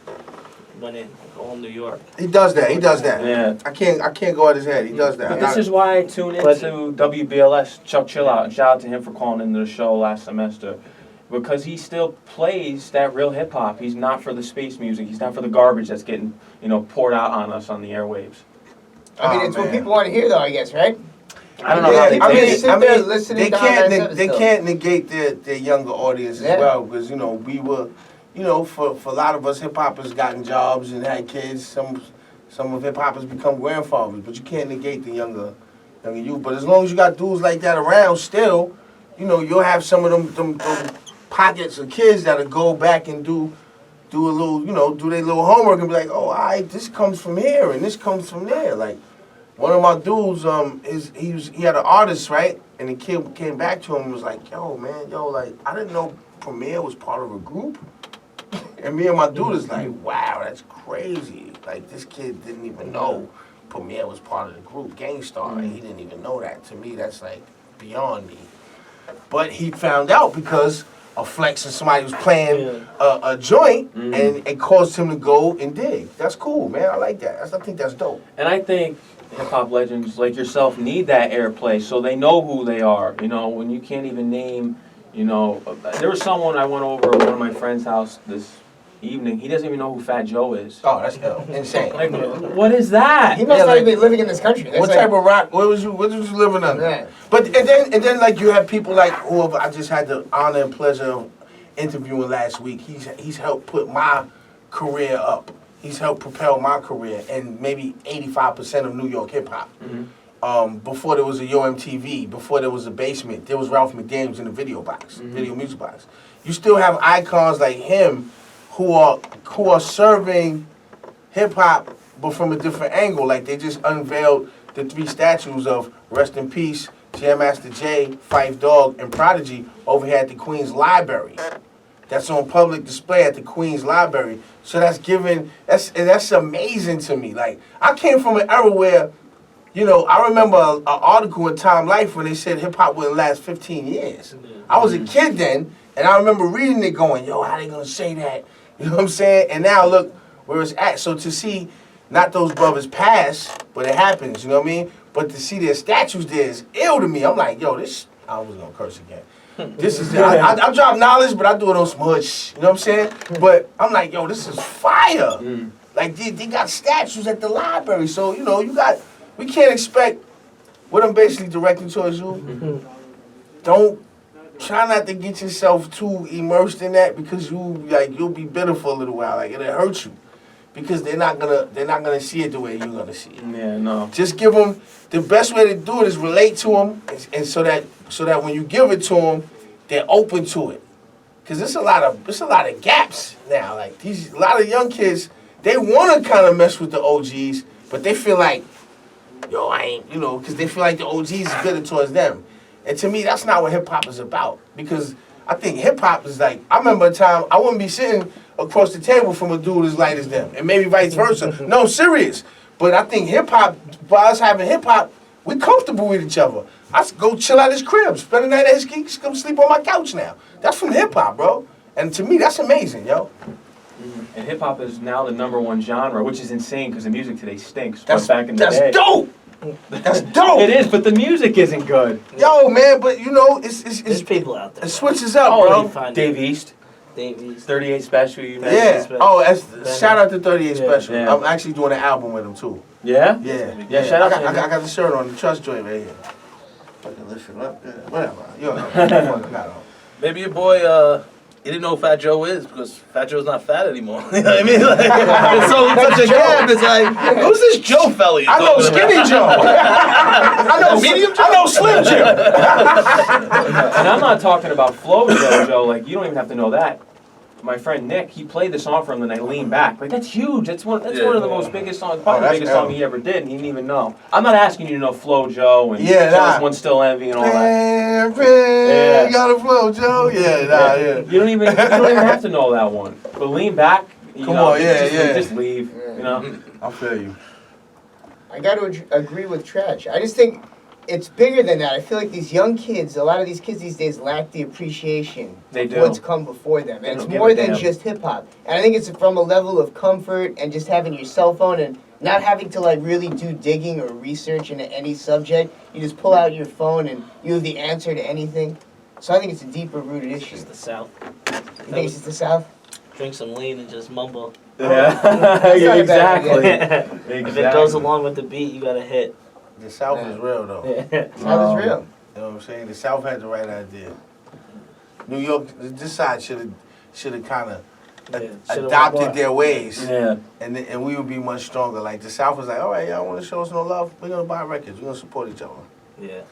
Went in all New York. He does that. He does that. Yeah. I can't go at his head. He does that. But this is why I tune into WBLS, Chuck Chill Out, and shout out to him for calling into the show last semester. Because he still plays that real hip hop. He's not for the space music. He's not for the garbage that's getting, poured out on us on the airwaves. I mean, Oh, it's what man. people want to hear, though, I guess, right? I don't know Yeah, how they I mean, take it. sit there listening they to can't Hot they 97 still. can't negate their younger audience as Yeah. well because we were for a lot of us hip hoppers gotten jobs and had kids. Some of hip hoppers become grandfathers, but you can't negate the younger youth. But as long as you got dudes like that around, still, you'll have some of them pockets of kids that'll go back and do a little do their little homework and be like, oh, all right, this comes from here and this comes from there, like. One of my dudes, he had an artist, right? And the kid came back to him and was like, yo, man, like, I didn't know Premier was part of a group. And me and my dude is like, wow, that's crazy. Like, this kid didn't even know Premier was part of the group, Gangstar. Like, he didn't even know that. To me, that's like beyond me. But he found out because of Flex and somebody was playing a joint, and it caused him to go and dig. That's cool, man. I like that. I think that's dope. And I think hip-hop legends like yourself need that airplay so they know who they are. You know, when you can't even name, you know, there was someone I went over at one of my friend's house this evening. He doesn't even know who Fat Joe is. Oh, that's insane. Like, what is that? He must not even be living in this country. That's What type of rock? What was you living under? Yeah. But and then like you have people like who I just had the honor and pleasure of interviewing last week. He's helped put my career up. He's helped propel my career and maybe 85% of New York hip hop. Before there was a Yo MTV, before there was a Basement, there was Ralph McDaniels in the video box, video music box. You still have icons like him who are serving hip hop, but from a different angle. Like they just unveiled the 3 statues of Rest in Peace, Jam Master Jay, Phife Dawg, and Prodigy over here at the Queen's Library. That's on public display at the Queen's Library. So that's amazing to me. Like I came from an era where, you know, I remember an article in Time Life when they said hip hop wouldn't last 15 years. I was a kid then, and I remember reading it going, yo, how they gonna say that? You know what I'm saying? And now look where it's at. So to see not those brothers pass, but it happens, you know what I mean? But to see their statues there is ill to me. I'm like, yo, this, I was gonna curse again. This is, I drop knowledge, but I do it on some hood you know what I'm saying? But I'm like, yo, this is fire. Like, they got statues at the library. So, you know, we can't expect, what I'm basically directing towards you, try not to get yourself too immersed in that because you'll be bitter for a little while. Like, it'll hurt you. Because they're not gonna see it the way you're gonna see it. Yeah, no. Just give them, the best way to do it is relate to them, and so that when you give it to them, they're open to it. Cause there's a lot of gaps now. Like a lot of young kids, they want to kind of mess with the OGs, but they feel like, yo, I ain't, you know, cause they feel like the OGs is bitter towards them. And to me, that's not what hip hop is about. Because I think hip hop is like, I remember a time I wouldn't be sitting across the table from a dude as light as them, and maybe vice versa. No, I'm serious. But I think hip hop, by us having hip hop, we comfortable with each other. I go chill at his crib, spend the night at his geeks, come sleep on my couch now. That's from hip hop, bro. And to me, that's amazing, yo. And hip hop is now the #1 genre, which is insane because the music today stinks. But back in the day, that's dope. That's dope. It is, but the music isn't good. Yo, man, but you know, There's people out there. it switches up, Oh, bro. Dave East, Dave East. 38 Special. You Yeah. mentioned. Oh, shout out to 38 Special. Yeah. I'm actually doing an album with him too. Yeah. Yeah. Shout out to I him. got the shirt on, the Trust joint right here. Fucking listen up. Yeah, whatever. Yo, Maybe your boy, he didn't know who Fat Joe is because Fat Joe's not fat anymore. You know what I mean? Like, it's such a gap. It's like, who's this Joe fella you I know talking about? Skinny Joe. I know Medium Joe. I know Slim Jim. And I'm not talking about Flow Joe. Like you don't even have to know that. My friend Nick, he played the song for him the night Lean Back. Like that's huge. That's one of the most biggest songs, probably the biggest song he ever did, and he didn't even know. I'm not asking you to know Flow Joe and Joe's One Still Envy and all that. Yeah. Got a flow, Joe. Yeah. You don't even have to know that one. But Lean Back, just leave. You know. I feel you. I got to agree with Trash. I just think it's bigger than that. I feel like these young kids, a lot of these kids these days lack the appreciation of what's come before them. And it's more than just hip-hop. And I think it's from a level of comfort and just having your cell phone and not having to like really do digging or research into any subject. You just pull out your phone and you have the answer to anything. So I think it's a deeper rooted issue. It's the South. You think it's just the South? Drink some lean and just mumble. Yeah, exactly. If it goes along with the beat, you got to hit. The South is real though. South is real. You know what I'm saying? The South had the right idea. New York, this side should have kind of adopted their ways. Yeah. And we would be much stronger. Like the South was like, all right, y'all want to show us no love? We're gonna buy records. We're gonna support each other. Yeah.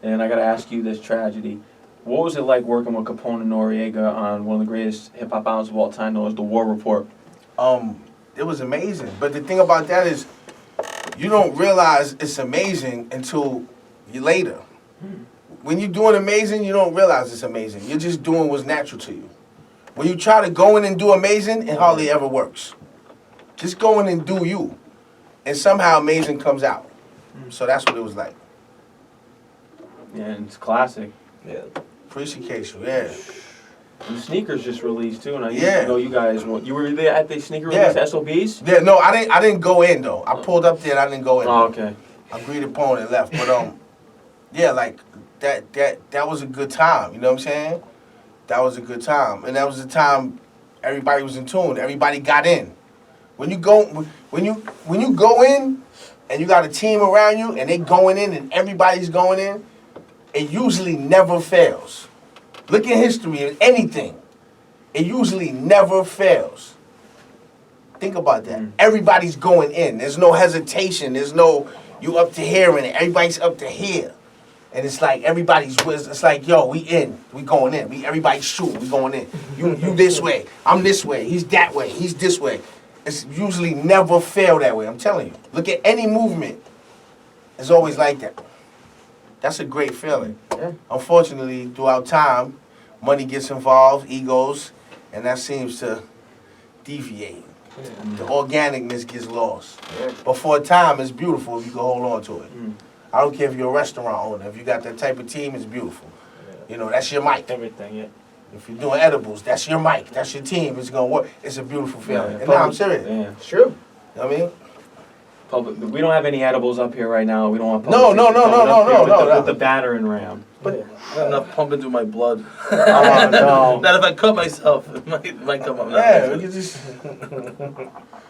And I gotta ask you this tragedy. What was it like working with Capone and Noriega on one of the greatest hip hop albums of all time, known as The War Report? It was amazing. But the thing about that is, you don't realize it's amazing until you later. When you're doing amazing, you don't realize it's amazing. You're just doing what's natural to you. When you try to go in and do amazing, it hardly ever works. Just go in and do you. And somehow amazing comes out. So that's what it was like. Yeah, and it's classic. Yeah. Appreciate you, yeah. And the sneakers just released too, and I Yeah. know you guys. You were there at the sneaker Yeah. release, SOBs? Yeah, no, I didn't go in though. I pulled up there and I didn't go in. Oh, okay. I agreed upon and left. But yeah, like that was a good time, you know what I'm saying? That was a good time. And that was the time everybody was in tune. Everybody got in. When you go in and you got a team around you and they going in and everybody's going in, it usually never fails. Look at history in anything. It usually never fails. Think about that. Everybody's going in. There's no hesitation. There's no you up to here and everybody's up to here. And it's like it's like, yo, we in. We going in. Everybody's shooting. We going in. You this way. I'm this way. He's that way. He's this way. It's usually never fail that way. I'm telling you. Look at any movement. It's always like that. That's a great feeling. Yeah. Unfortunately, throughout time, money gets involved, egos, and that seems to deviate. The organicness gets lost. Yeah. But for a time, it's beautiful if you can hold on to it. I don't care if you're a restaurant owner. If you got that type of team, it's beautiful. You know, that's your mic. Everything, yeah. If you're doing edibles, that's your mic. That's your team. It's going to work. It's a beautiful feeling. Yeah. And now I'm serious. You Yeah. It's true. know what I mean? Public. We don't have any edibles up here right now. We don't want. No, public safety coming up here no. with the battering ram. But I got enough pumping through my blood. Oh no. That if I cut myself, it might come up. Yeah, we can just...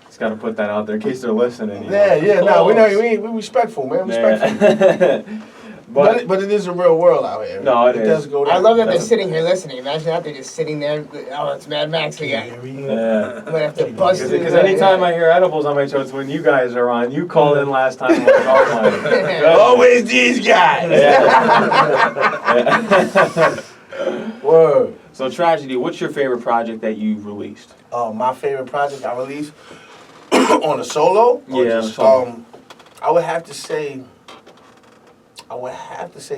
Just gotta put that out there in case they're listening. You know? Yeah, no, we respectful, man. Respectful. Yeah. But it is a real world out here. No, it does is. go down. I love that they're That's- sitting here listening. Imagine that they're just sitting there. Oh, it's Mad Max again. Yeah. I'm gonna have to bust it. Because anytime I hear edibles on my show, it's when you guys are on. You called in last time. I'm like, oh my. Always these guys. Yeah. Word. So Tragedy, what's your favorite project that you've released? My favorite project I released on a solo. Or Yeah, just, solo. I would have to say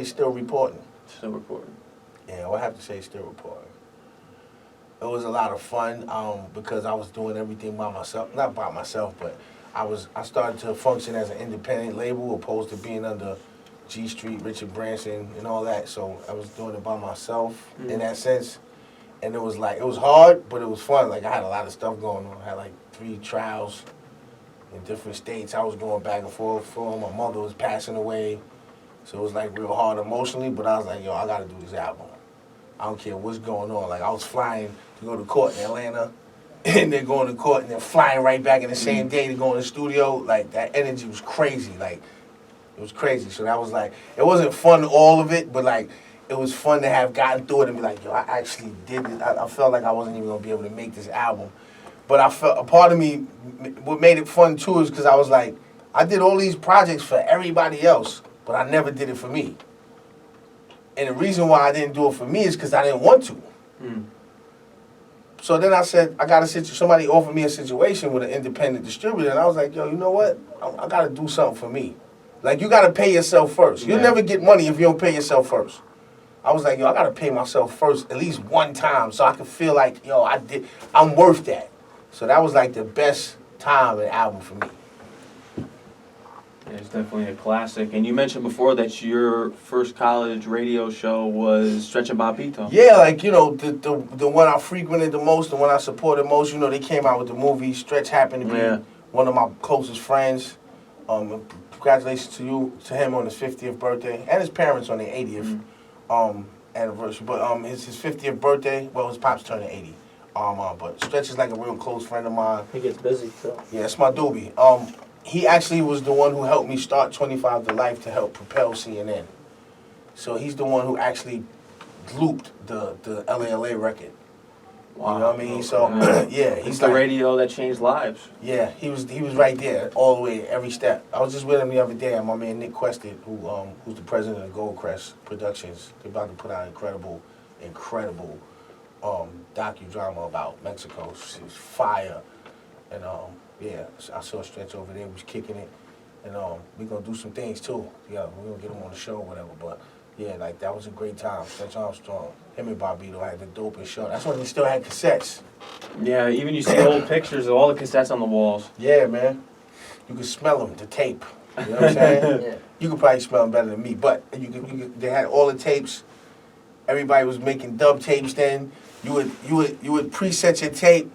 Still Reporting. Still recording. Yeah, I would have to say Still Reporting. It was a lot of fun because I was doing everything by myself. Not by myself, but I started to function as an independent label opposed to being under G Street, Richard Branson, and all that. So I was doing it by myself in that sense. And it was hard, but it was fun. Like I had a lot of stuff going on. I had like 3 trials in different states. I was going back and forth from. My mother was passing away. So it was like real hard emotionally, but I was like, yo, I gotta do this album. I don't care what's going on. Like I was flying to go to court in Atlanta, and they're going to court and they're flying right back in the same day to go in the studio. Like that energy was crazy. Like it was crazy. So that was like, it wasn't fun all of it, but like it was fun to have gotten through it and be like, yo, I actually did this. I felt like I wasn't even gonna be able to make this album. But I felt, a part of me, what made it fun too is because I was like, I did all these projects for everybody else, but I never did it for me. And the reason why I didn't do it for me is because I didn't want to. So then I said, somebody offered me a situation with an independent distributor, and I was like, yo, you know what? I got to do something for me. Like, you got to pay yourself first. You'll never get money if you don't pay yourself first. I was like, yo, I got to pay myself first at least one time so I can feel like, yo, I'm worth that. So that was like the best time and album for me. Yeah, it's definitely a classic. And you mentioned before that your first college radio show was Stretch and Bobbito. Yeah, like, you know, the one I frequented the most, the one I supported most, you know, they came out with the movie. Stretch happened to be one of my closest friends. Congratulations to him on his 50th birthday, and his parents on their 80th anniversary. But his 50th birthday, well, his pops turning 80. But Stretch is like a real close friend of mine. He gets busy, so. Yeah, it's my doobie. He actually was the one who helped me start 25 to Life to help propel CNN. So he's the one who actually looped the LALA record. Wow. You know what I mean? So yeah, It's he's the like, radio that changed lives. yeah, he was right there all the way, every step. I was just with him the other day, and my man Nick Quested, who's the president of Goldcrest Productions. They're about to put out an incredible docudrama about Mexico. It was fire, and yeah, I saw Stretch over there, was kicking it, and we're gonna do some things too. Yeah, we're gonna get him on the show or whatever. But Yeah, like that was a great time. Stretch Armstrong, him and Bobito had the dopest show. That's when they still had cassettes. Yeah, even you see old pictures of all the cassettes on the walls. Yeah, man. You could smell them, the tape. You know what I'm saying? Yeah. You could probably smell them better than me, but they had all the tapes. Everybody was making dub tapes then. You would preset your tape,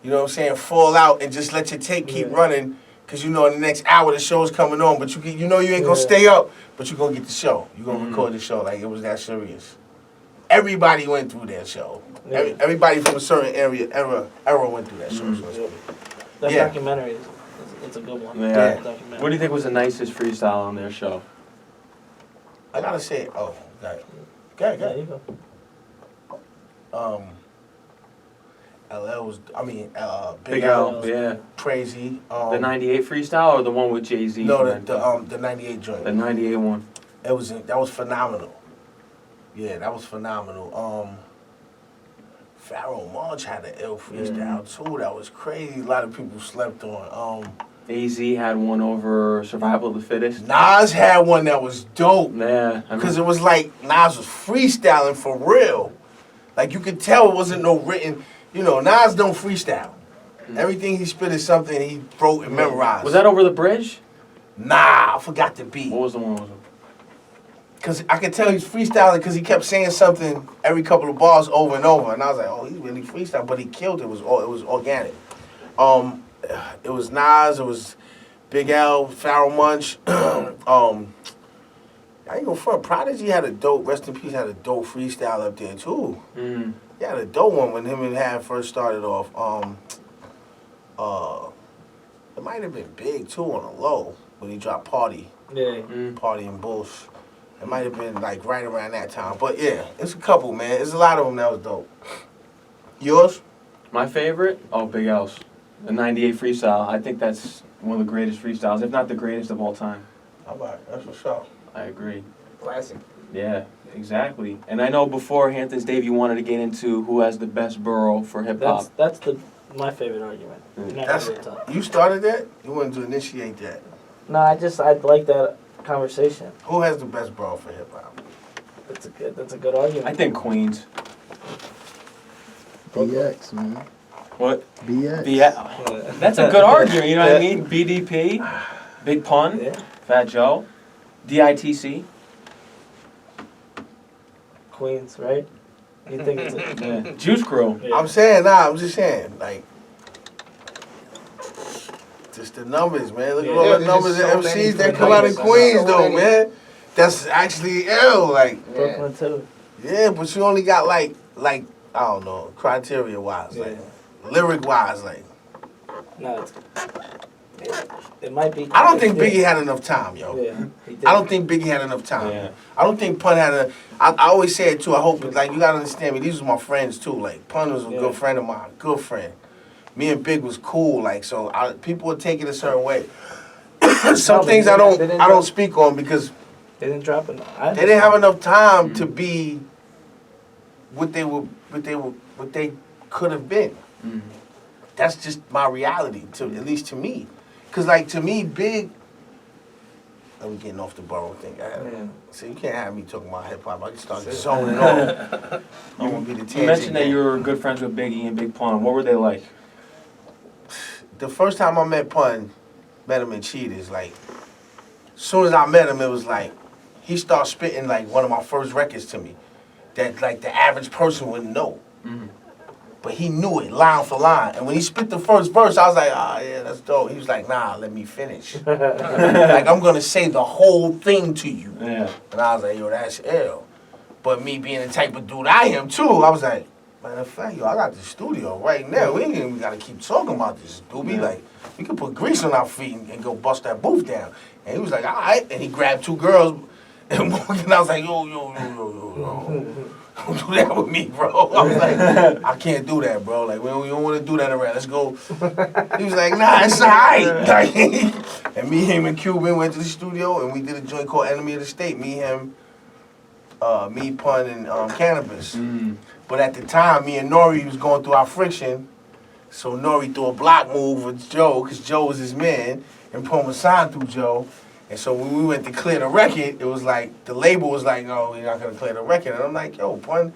you know what I'm saying, fall out and just let your tape keep running. Cause you know in the next hour the show's coming on, but you know you ain't gonna stay up, but you gonna get the show. You gonna record the show like it was that serious. Everybody went through that show. Yeah. Everybody from a certain era went through that show. Mhm. So to speak. That Yeah. documentary is it's a good one. Yeah. That documentary. What do you think was the nicest freestyle on their show? I gotta say, oh, got it. Yeah, Go. you go. LL was, Big L, L, yeah. crazy. The 98 freestyle or the one with Jay-Z? No, the 98 joint. The 98 one. That was phenomenal. Yeah, that was phenomenal. Pharaoh Monch had an ill freestyle too. That was crazy. A lot of people slept on. AZ had one over Survival of the Fittest. Nas had one that was dope. Yeah. Because it was like Nas was freestyling for real. Like you could tell it wasn't no written. You know, Nas don't freestyle. Everything he spit is something he wrote and memorized. Was that over the bridge? Nah, I forgot the beat. What was the one? Because I could tell he's freestyling because he kept saying something every couple of bars over and over. And I was like, oh, he's really freestyling. But he killed it. It was organic. It was Nas. It was Big L, Pharaoh Monch. I ain't gonna front. Prodigy had a dope, rest in peace, had a dope freestyle up there too. Mm. He had a dope one when him and Had first started off. It might have been Big too on the low when he dropped Party. Yeah. Party and Bullsh. It might have been like right around that time. But yeah, it's a couple, man. There's a lot of them that was dope. Yours? My favorite? Oh, Big L's. The 98 freestyle. I think that's one of the greatest freestyles, if not the greatest of all time. All right, that's what's up. I agree. Classic. Yeah, exactly. And I know before Hamptons Dave, you wanted to get into who has the best borough for hip hop. That's my favorite argument. You're not That's, gonna really talk. you started that? You wanted to initiate that? No, I'd like that conversation. Who has the best bro for hip hop? That's a good argument. I think Queens. BX, man. What? BX. Yeah, that's a good argument. You know what I mean? BDP, Big Pun, Yeah. Fat Joe, DITC. Queens, right? You think it's a, Yeah. Juice Crew. yeah. I'm saying, I'm just saying, like, just the numbers, man. Look at all the there's numbers just of so many MCs that come out of so Queens, though, many. man. That's actually ill, like, Brooklyn too. yeah, but you only got, like, I don't know, criteria-wise, like, lyric-wise, like. No, it might be. I don't think Biggie had enough time, yo. Yeah, he did. I don't think Biggie had enough time. Yeah. I don't think Pun had I always say it too. I hope, like, you gotta understand me. These was my friends too. Like, Pun was a good friend of mine. Good friend. Me and Big was cool. Like, so people would take it a certain way. Some No, things they I didn't don't speak on because They didn't drop it. they didn't have enough time to be what they could have been. That's just my reality, at least to me. Cause like to me, Big. I'm getting off the borough thing. So you can't have me talking about hip hop. I can start zoning off. I won't be the You tangent mentioned that guy. you were good friends with Biggie and Big Pun. What were they like? The first time I met Pun, met him in Cheetahs. Like, as soon as I met him, it was like he started spitting like one of my first records to me that like the average person wouldn't know. But he knew it line for line. And when he spit the first verse, I was like, yeah, that's dope. He was like, nah, let me finish. Like, I'm going to say the whole thing to you. Yeah. And I was like, yo, that's ill. But me being the type of dude I am, too, I was like, matter of fact, yo, I got the studio right now. We ain't even got to keep talking about this, doobie. Like, we could put grease on our feet and go bust that booth down. And he was like, all right. And he grabbed two girls. And I was like, yo. Don't do that with me, bro. I was like, I can't do that, bro. Like, we don't want to do that around. Let's go. He was like, nah, it's all right. Like, and me, him, and Cuban went to the studio, and we did a joint called Enemy of the State. Me, him, me, Pun, and Cannabis. But at the time, me and Nori was going through our friction. So Nori threw a block move with Joe, because Joe was his man, and Pun was signed through Joe. And so when we went to clear the record, it was like, the label was like, "Oh, you're not gonna clear the record." And I'm like, "Yo, Pun."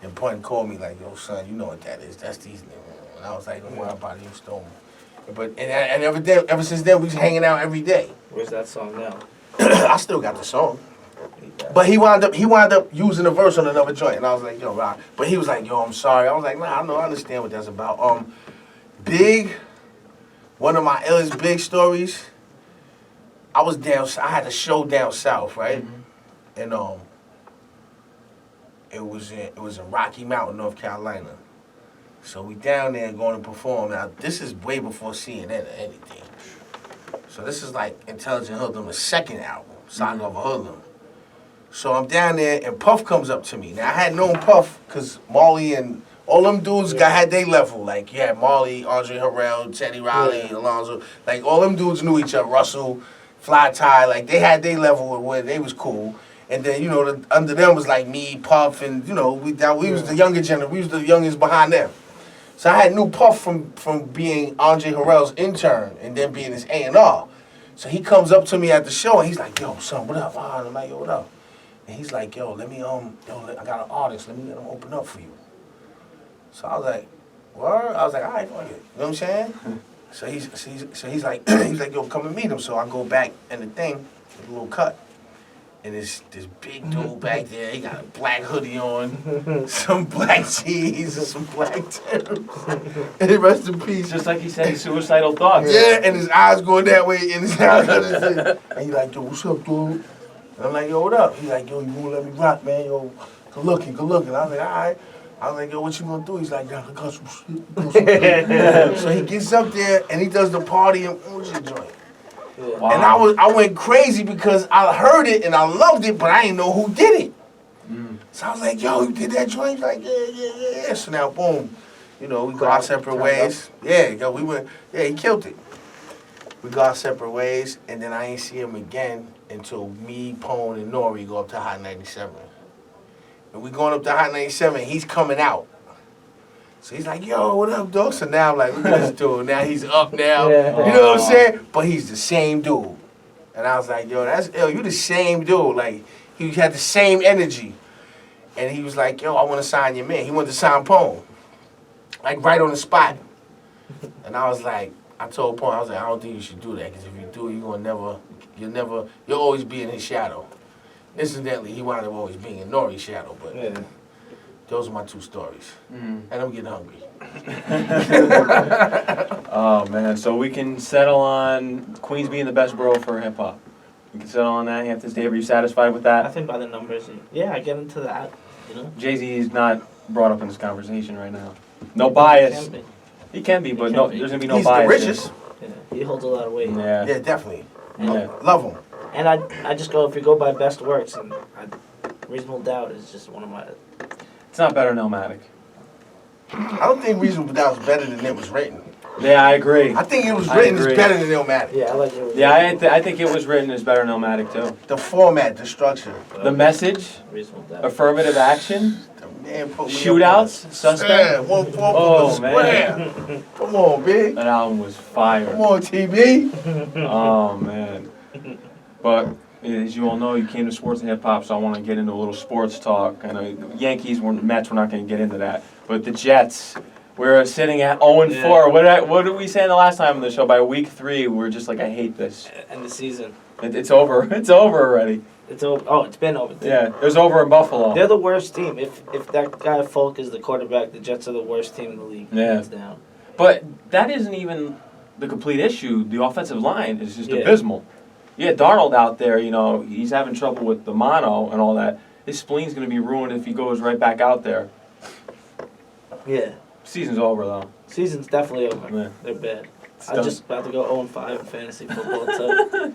And Pun called me like, "Yo, son, you know what that is? That's these niggas." And I was like, "Don't worry about it, you stole me." But and ever since then, we was hanging out every day. Where's that song now? I still got the song. But he wound up using the verse on another joint, and I was like, "Yo, Rock." But he was like, "Yo, I'm sorry." I was like, "Nah, I understand what that's about." Big, one of my illest Big stories. I was I had a show down south, right? And it was in Rocky Mountain, North Carolina. So we down there going to perform. Now this is way before CNN or anything. So this is like Intelligent Hoodlum, the second album, Saga of a Hoodlum. So I'm down there, and Puff comes up to me. Now, I had known Puff because Marley and all them dudes had their level. Like, you had Marley, Andre Harrell, Teddy Riley, Alonzo. Like, all them dudes knew each other. Russell, Fly Tie. Like, they had their level where they was cool. And then, you know, under them was like me, Puff, and, you know, we was the younger generation. We was the youngest behind them. So I had knew Puff from being Andre Harrell's intern and then being his A&R. So he comes up to me at the show, and he's like, "Yo, son, what up?" I'm like, "Yo, what up?" And he's like, "Yo, let me, I got an artist. Let me let him open up for you." So I was like, "Word?" I was like, "All right, fuck it." You know what I'm saying? So he's like, "Yo, come and meet him." So I go back in the thing, a little cut, and this big dude back there. He got a black hoodie on, some black jeans, and some black Timbs. And rest in peace. Just like he said, suicidal thoughts. Yeah, and his eyes going that way, and his eyes on this thing. And he like, "Yo, what's up, dude?" And I'm like, "Yo, what up?" He's like, "Yo, you wanna let me rock, man? Yo, good looking, good looking." I was like, "All right." I was like, "Yo, what you gonna do?" He's like, "Yo, I got some shit." So he gets up there, and he does the party and Uzi joint. Wow. And I went crazy because I heard it and I loved it, but I didn't know who did it. So I was like, "Yo, you did that joint?" He's like, yeah. So now, boom, you know, we go our separate ways. Yeah, yo, he killed it. We go our separate ways, and then I ain't see him again until me, Pone, and Nori go up to Hot 97. And we going up to Hot 97, he's coming out. So he's like, "Yo, what up, dog?" So now I'm like, "Look at this dude. Now he's up now." Yeah. You know what I'm saying? But he's the same dude. And I was like, "Yo, that's ill. You the same dude." Like, he had the same energy. And he was like, "Yo, I want to sign your man." He wanted to sign Pone. Like, right on the spot. And I was like, I told Pone, I was like, "I don't think you should do that, because if you do, you'll always be in his shadow." Incidentally, he wound up always being in Nori's shadow, but those are my two stories. And I'm getting hungry. Oh man, so we can settle on Queens being the best borough for hip hop. We can settle on that. You have to stay. Are you satisfied with I that? think by the numbers, yeah, I get into that, you know. Jay-Z is not brought up in this conversation right now. No bias. Can be. He can be, but He no, can be. there's gonna be no He's bias. the richest. Yeah, he holds a lot of weight. Yeah. Yeah, definitely. Yeah. Love him. And I just go, if you go by best works, and Reasonable Doubt is just one of my. It's not better than Illmatic. I don't think Reasonable Doubt was better than it was written. Yeah, I agree. I think it was I written is agree. better than Illmatic. Yeah, I like it. Yeah, I think it was written as better than Illmatic too. The format, the structure. The message, Reasonable Doubt. affirmative action, The man put me shootouts, up on suspect. Yeah, 1-4 Oh, square. Come on, big. That album was fire. Come on, TB. Oh man. But as you all know, you came to sports and hip hop, so I want to get into a little sports talk. I know Yankees, Mets, we're not going to get into that. But the Jets, we're sitting at 0-4. Yeah. What did we say the last time on the show? By week 3, we're just like, I hate this. And the season. It's over. It's over already. It's over. Oh, it's been over. Yeah, it was over in Buffalo. They're the worst team. If that guy Folk is the quarterback, the Jets are the worst team in the league. Yeah. Hands down. But that isn't even the complete issue. The offensive line is just Yeah. abysmal. Yeah, Darnold out there, you know, he's having trouble with the mono and all that. His spleen's going to be ruined if he goes right back out there. Yeah. Season's over, though. Season's definitely over. Yeah. They're bad. It's I'm done. just about to go 0-5 in fantasy football too.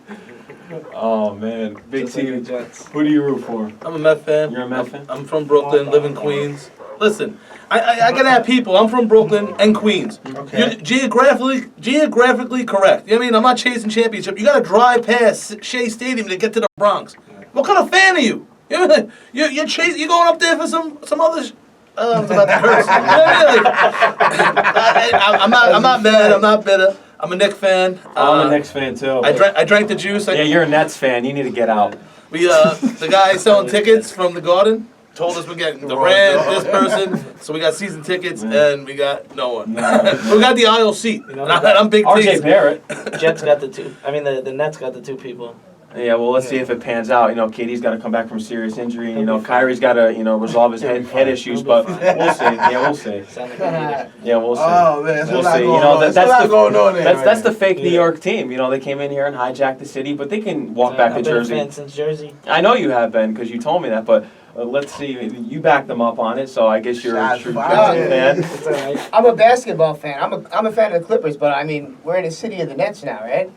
Oh, man. Big Just like the team. Jets. Who do you root for? I'm a Met fan. You're a Met fan? I'm from Brooklyn, live in Queens. Listen, I gotta have people. I'm from Brooklyn and Queens. Okay. You're geographically correct. You know what I mean? I'm not chasing championship. You gotta drive past Shea Stadium to get to the Bronx. What kind of fan are you? You know what I mean? You're chasing. You going up there for some other. I was about to curse. You know what I mean? Like, I'm not mad. I'm not bitter. I'm a Knicks fan. I'm a Knicks fan too. I drank the juice. Yeah, you're a Nets fan. You need to get out. We the guy selling tickets from the Garden told us we're getting Durant, this person. So we got season tickets and we got no one. We got the aisle seat. You know, I'm big RJ T's. Barrett. Jets got the two. I mean, the Nets got the two people. Yeah, well, let's see if it pans out. You know, KD's got to come back from serious injury. You know, Kyrie's got to, resolve his head issues. But we'll see. Yeah, we'll see. Sound like a Yeah, we'll see. Oh man, We'll there's a lot see. going You know, on. that's There's a lot the going on there. that's the fake New Yeah. York team. You know, they came in here and hijacked the city, but they can walk back to I've been a Jersey. fan since Jersey. I know you have been because you told me that, but let's see. You backed them up on it, so I guess you're a Shots true fired. fan. It's all right. I'm a basketball fan. I'm a fan of the Clippers, but I mean, we're in the city of the Nets now, right?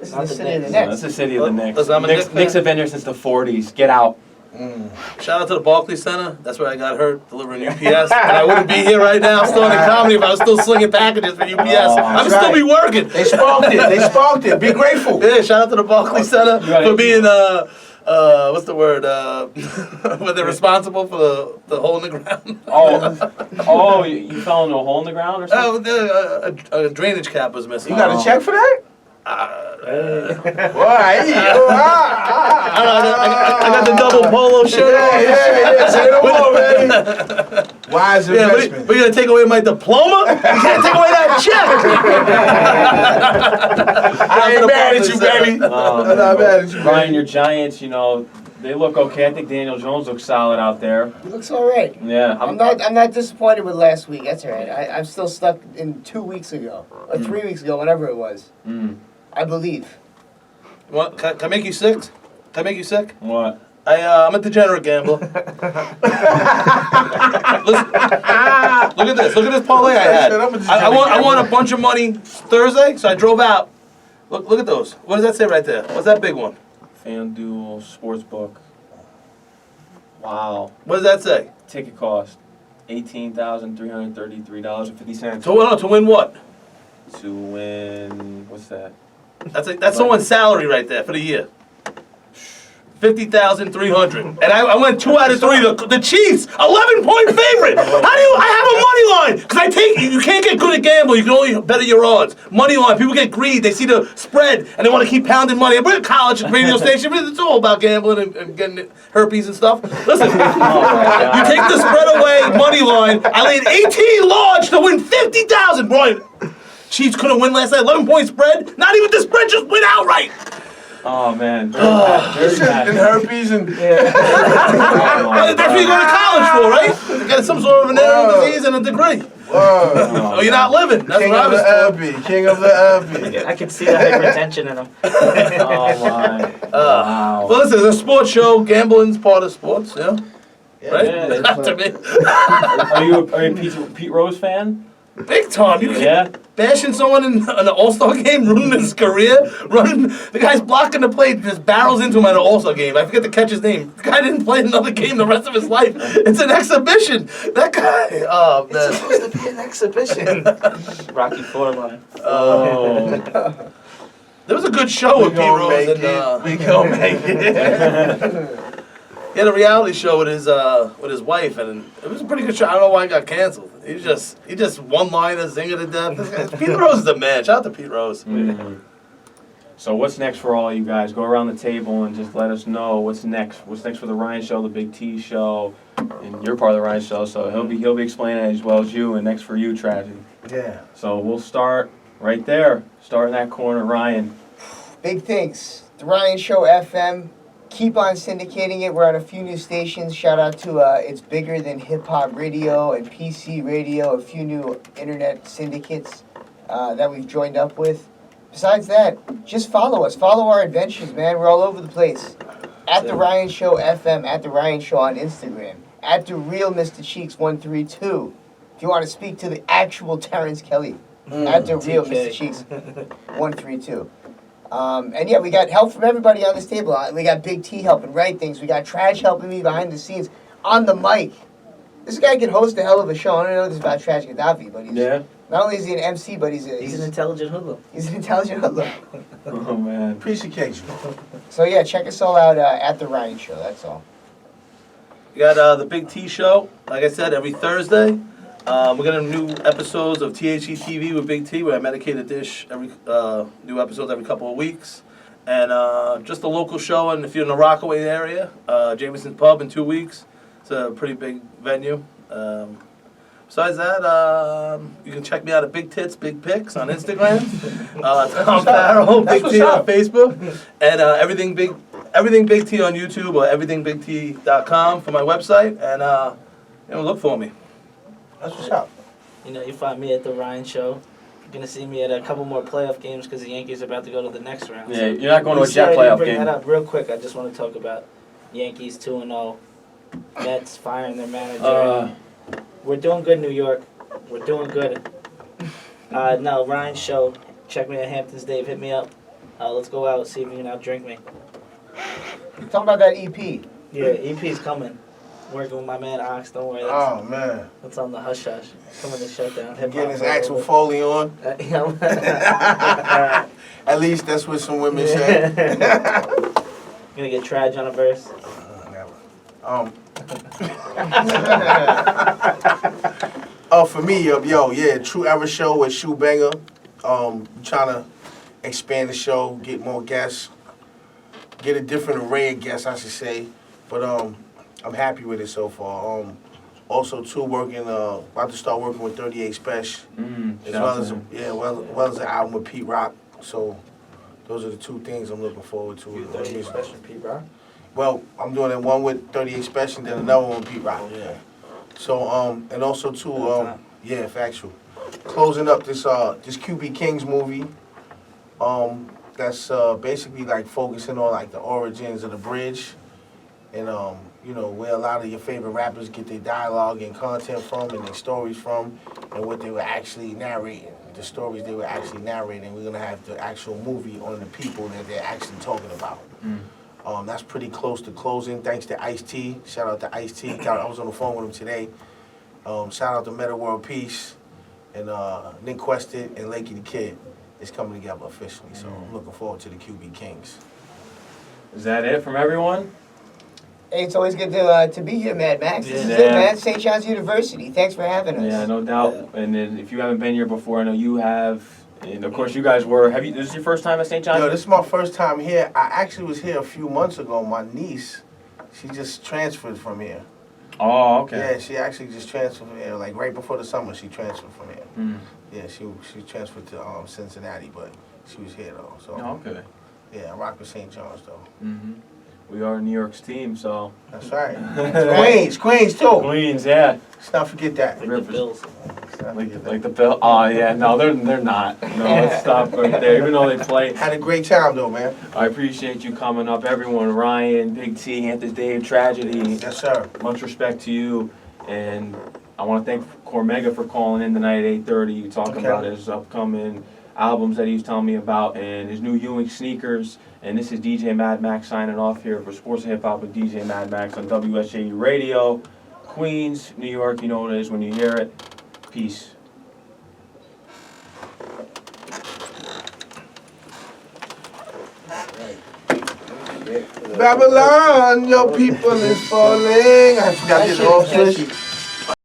This is Not the the city of the Knicks. That's Nets. the city of the Knicks. Listen, I'm a Knicks Knicks fan. have been here since the 40s. Get out. Shout out to the Barclays Center. That's where I got hurt delivering UPS. And I wouldn't be here right now still in comedy if I was still slinging packages for UPS. I'd still be working. They sparked it. They sparked it. Be grateful. Yeah, shout out to the Barclays Center for being what's the word? When they're responsible for the hole in the ground. You fell into a hole in the ground or something? A drainage cap was missing. You got a check for that? Why? I got the double polo shirt on. Yeah. Say no more, man. Wise Yeah, investment. but you gonna take away my diploma? You can't take away that check. I ain't mad at you, baby. I'm not mad at you, Ryan, baby. your Giants, they look okay. I think Daniel Jones looks solid out there. He looks all right. Yeah. I'm not disappointed with last week. That's all right. I'm still stuck in 2 weeks ago or 3 weeks ago, whatever it was. I believe. What? Can I make you sick? Can I make you sick? What? I'm a degenerate gambler. Listen, look at this. Look at this parlay I had. I'm a degenerate I won gambler. a bunch of money Thursday, so I drove out. Look at those. What does that say right there? What's that big one? FanDuel Sportsbook. Wow. What does that say? Ticket cost $18,333.50. To win what? To win, what's that? That's someone's salary right there for the year. 50,300. And I went 2 out of 3. The Chiefs, 11-point favorite. How do I have a money line? Because you can't get good at gambling. You can only better your odds. Money line. People get greedy. They see the spread and they want to keep pounding money. We're at college and radio station. It's all about gambling and getting herpes and stuff. Listen, you take the spread away, money line. I laid 18 large to win 50,000. Brian, Chiefs couldn't win last night. 11-point spread. Not even the spread, just win outright. Oh, man. Very bad. And herpes and That's what you go to college for, right? To get some sort of an venereal disease and a degree. Oh, you're not living. That's King what I of was the told. herpes. King of the herpes. I can see the hypertension in him. Oh, my. Wow. Well, listen, it's a sports show. Gambling's part of sports, yeah? Right? Yeah, Not to me. Are you a Pete Rose fan? Big time. You Yeah. bashing someone in an All-Star game, ruining his career, the guy's blocking the play, just barrels into him at an All-Star game. I forget to catch his name. The guy didn't play another game the rest of his life. It's an exhibition. That guy, oh, man. It's supposed to be an exhibition. Rocky IV line. Oh. There was a good show with Pete Rose. We gon' make it. He had a reality show with his wife, and it was a pretty good show. I don't know why it got canceled. He just one-liner, zinger to death. Pete Rose is the man. Shout out to Pete Rose. Mhm. So what's next for all you guys? Go around the table and just let us know what's next. What's next for the Ryan Show, the Big T Show, and you're part of the Ryan Show, so he'll be explaining it as well as you. And next for you, Tragedy. Yeah. So we'll start right there. Start in that corner, Ryan. Big things. The Ryan Show FM. Keep on syndicating it. We're on a few new stations. Shout out to It's Bigger Than Hip Hop Radio and PC Radio, a few new internet syndicates that we've joined up with. Besides that, just follow us. Follow our adventures, man. We're all over the place. At The Ryan Show FM, at The Ryan Show on Instagram, at The Real Mr. Cheeks 132. If you want to speak to the actual Terrence Kelly, at The Real Mr. Cheeks 132. And yeah, we got help from everybody on this table. We got Big T helping write things. We got Trash helping me behind the scenes on the mic. This guy can host a hell of a show. I don't know this about Tragedy Khadafi, but he's not only is he an MC, but he's an intelligent hoodlum. He's an intelligent hoodlum. Oh man, Appreciate you. So yeah, check us all out at the Ryan Show. That's all. You got the Big T Show, like I said, every Thursday. We're gonna have new episodes of THE TV with Big T, where I medicate a dish every new episodes every couple of weeks, and just a local show. And if you're in the Rockaway area, Jameson's Pub in 2 weeks. It's a pretty big venue. Besides that, you can check me out at Big Tits, Big Pics on Instagram. Tom Farrell, Big T on Facebook, and everything Big T on YouTube or everythingbigt.com for my website. And look for me. That's what's up. You know, you find me at the Ryan Show. You're gonna see me at a couple more playoff games because the Yankees are about to go to the next round. Yeah, you're not going to a Jet Jet playoff bring game. that up real quick. I just want to talk about Yankees 2-0, Mets firing their manager. We're doing good, New York. We're doing good. No, Ryan Show. Check me at Hamptons Dave. Hit me up. Let's go out. See if you can outdrink me. You're talking about that EP. Yeah, EP's coming. Working with my man Ox. Don't worry. Oh man, That's on the hush hush. Coming to shut down. getting his actual Foley on. At least that's what some women say. Gonna get Trage on a verse. For me, True Era Show with Shoe Banger. Trying to expand the show, get more guests, get a different array of guests, I should say. But I'm happy with it so far. Also, too, about to start working with 38 Special, as well as an album with Pete Rock. So those are the two things I'm looking forward to. 38 Special Pete Rock. Well, I'm doing it one with 38 Special, then another one with Pete Rock. Yeah. So and also too, factual. Closing up this QB Kings movie. That's basically like focusing on like the origins of the bridge, and where a lot of your favorite rappers get their dialogue and content from, and their stories from, and what they were actually narrating. The stories they were actually narrating. We're gonna have the actual movie on the people that they're actually talking about. That's pretty close to closing, thanks to Ice-T. Shout out to Ice-T. I was on the phone with him today. Shout out to Meta World Peace and Nick Quested and Lakey the Kid. It's coming together officially, so I'm looking forward to the QB Kings. Is that it from everyone? Hey, it's always good to be here, Mad Max. This is it, man. St. John's University. Thanks for having us. Yeah, no doubt. And then if you haven't been here before, I know you have. And of course, you guys were. This is your first time at St. John's? Yo, this is my first time here. I actually was here a few months ago. My niece, she just transferred from here. Oh, okay. Yeah, she actually just transferred from here. Like right before the summer, she transferred from here. Yeah, she transferred to Cincinnati, but she was here though. So okay. Yeah, I rock with St. John's though. We are New York's team, so. That's right. Queens too. Queens, yeah. Let's not forget that. Like the Bills. Like the Bill. Oh yeah, no, they're not. No, let's stop right there. Even though they play. Had a great time though, man. I appreciate you coming up, everyone. Ryan, Big T, Hamptons Dave, Tragedy. Yes, sir. Much respect to you, and I want to thank Cormega for calling in tonight at 8:30. Talking about his upcoming albums that he was telling me about, and his new Ewing sneakers. And this is DJ Mad Max signing off here for Sports and Hip Hop with DJ Mad Max on WSJU Radio, Queens, New York. You know what it is when you hear it. Peace. Babylon, your people is falling. I forgot this whole